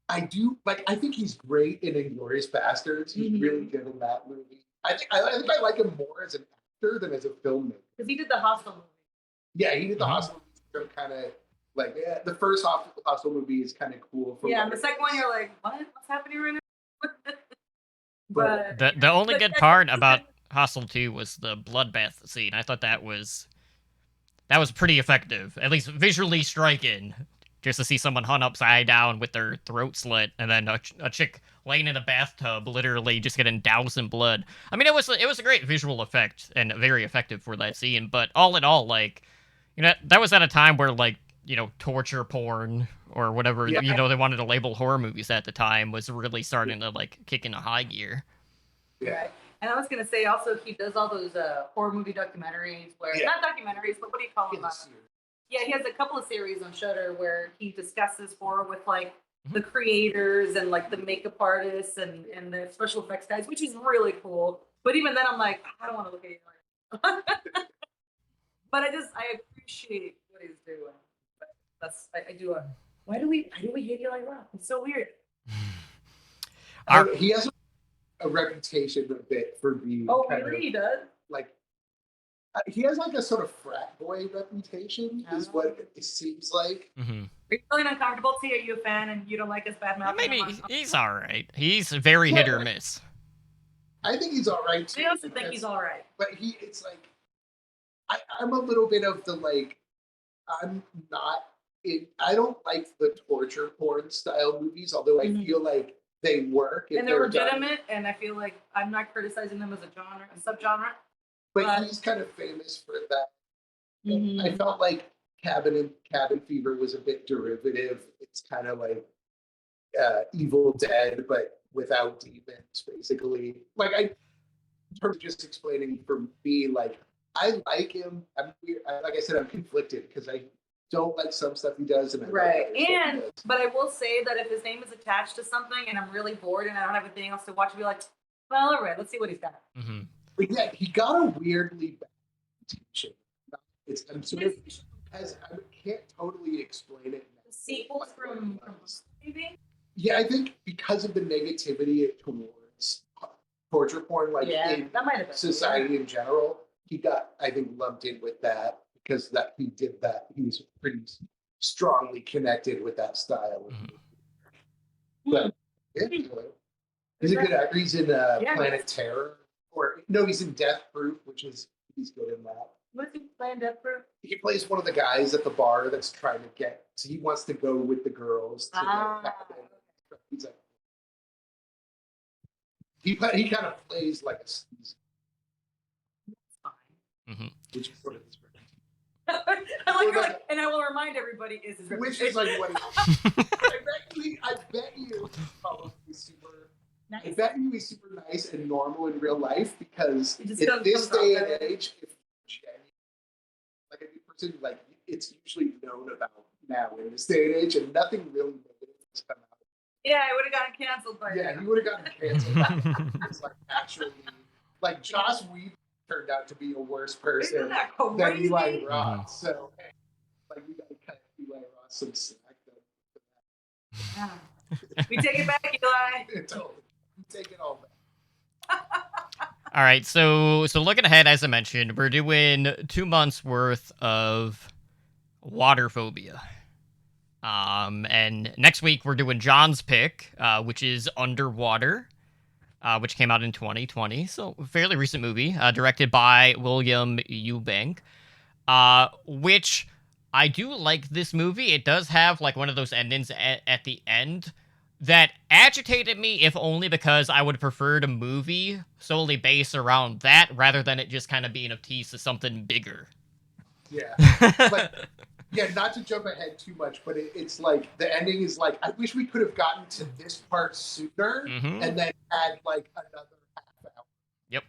I do like. I think he's great in Inglourious Bastards. He's really good in that movie. I think I like him more as an actor than as a filmmaker. Because he did the Hostel movie. Yeah, he did the Hostel movie. Kind of like the first Hostel movie is kind of cool. Yeah, and the second one you're like, what? What's happening right now? But The only good part about Hostel 2 was the bloodbath scene. I thought that was pretty effective, at least visually striking. Just to see someone hung upside down with their throat slit, and then a chick laying in a bathtub, literally just getting doused in blood. I mean, it was a great visual effect and very effective for that scene. But all in all, like, that was at a time where, like, torture porn or whatever they wanted to label horror movies at the time was really starting to like kick into high gear. Yeah. And I was gonna say also he does all those horror movie documentaries where not documentaries, but what do you call them? Yeah, he has a couple of series on Shudder where he discusses horror with like the creators and like the makeup artists and the special effects guys, which is really cool. But even then, I'm like, I don't want to look at you. But I appreciate what he's doing. But I do. Why do we hate Eli Roth? It's so weird. He has a reputation a bit for being. Oh, really? He does. Like he has like a sort of frat boy reputation, is what it seems like. Are you feeling uncomfortable? T, are you a fan and you don't like his bad mouth? Maybe he's all right. He's very hit or miss. I think he's all right too. I also think he's all right. But it's like I'm a little bit of the like I'm not. I don't like the torture porn style movies, although I feel like they work and they're legitimate. And I feel like I'm not criticizing them as a genre, a subgenre. But he's kind of famous for that. I felt like Cabin Fever was a bit derivative. It's kind of like Evil Dead, but without demons, basically. Like in terms of just explaining for me, like I like him. I'm weird. Like I said, I'm conflicted because I don't like some stuff he does, and I Right. like other stuff he And does. but I will say that if his name is attached to something and I'm really bored and I don't have anything else to watch, I'll be like, well, all right, let's see what he's got. Mm-hmm. But yeah, he got a weirdly bad reputation. I'm sort of as I can't totally explain it. The sequels from maybe. Yeah, I think because of the negativity towards torture porn, like in That might have been society in general, he got, I think, lumped in with that because that he did that. He was pretty strongly connected with that style. Mm-hmm. But yeah, he's a good actor. He's in Planet Terror, or no, he's in Death Proof, which is he's good in that. What is he playing Death Proof? He plays one of the guys at the bar that's trying to get. So he wants to go with the girls. He's like, he kind of plays like a sleaze. Mm-hmm. Which is sort of his I like, and I will remind everybody is his which is like what I bet you probably super nice. I bet you he's super nice and normal in real life because in this day and age, if like a new person, like it's usually known about now in this day and age, and nothing really negative has come out. Yeah, I would have gotten canceled by Yeah, he would have gotten canceled. It's like actually, like Joss Whedon turned out to be a worse person than Eli Roth. So, like, we gotta cut Eli Roth some slack. We take it back, Eli. Totally. We take it all back. All right, so looking ahead, as I mentioned, we're doing 2 months worth of water phobia. And next week we're doing John's pick, which is Underwater, which came out in 2020, so a fairly recent movie, directed by William Eubank, which I do like this movie. It does have like one of those endings at the end that agitated me, if only because I would have preferred a movie solely based around that rather than it just kind of being a tease to something bigger. Yeah. Yeah, not to jump ahead too much, but it's like the ending is like, I wish we could have gotten to this part sooner and then add like another half hour. Yep.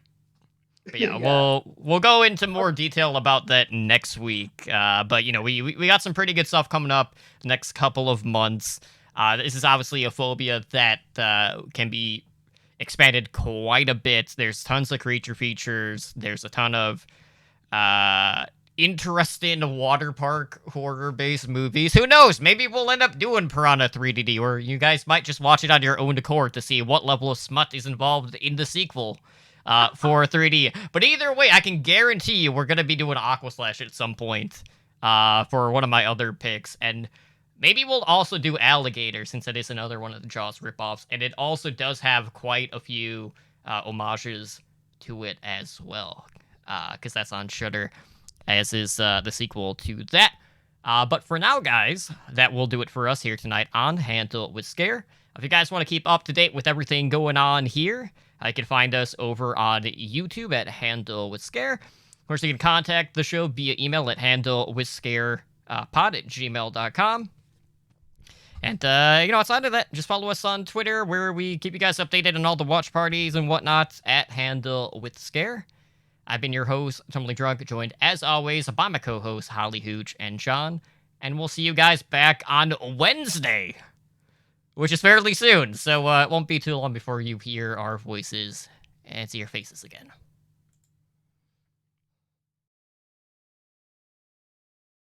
But yeah, we'll go into more detail about that next week. But you know, we got some pretty good stuff coming up the next couple of months. This is obviously a phobia that can be expanded quite a bit. There's tons of creature features. There's a ton of interesting water park horror-based movies. Who knows? Maybe we'll end up doing Piranha 3D, or you guys might just watch it on your own accord to see what level of smut is involved in the sequel for 3D. But either way, I can guarantee you we're going to be doing Aquaslash at some point for one of my other picks, and maybe we'll also do Alligator, since it is another one of the Jaws ripoffs, and it also does have quite a few homages to it as well, because that's on Shudder, as is the sequel to that. But for now, guys, that will do it for us here tonight on Handle with Scare. If you guys want to keep up to date with everything going on here, you can find us over on YouTube at Handle with Scare. Of course, you can contact the show via email at handlewithscarepod@gmail.com. And, outside of that, just follow us on Twitter, where we keep you guys updated on all the watch parties and whatnot at Handle with Scare. I've been your host, Tumbling Drunk, joined as always by my co-hosts Holly Hooch and John, and we'll see you guys back on Wednesday, which is fairly soon, so it won't be too long before you hear our voices and see your faces again.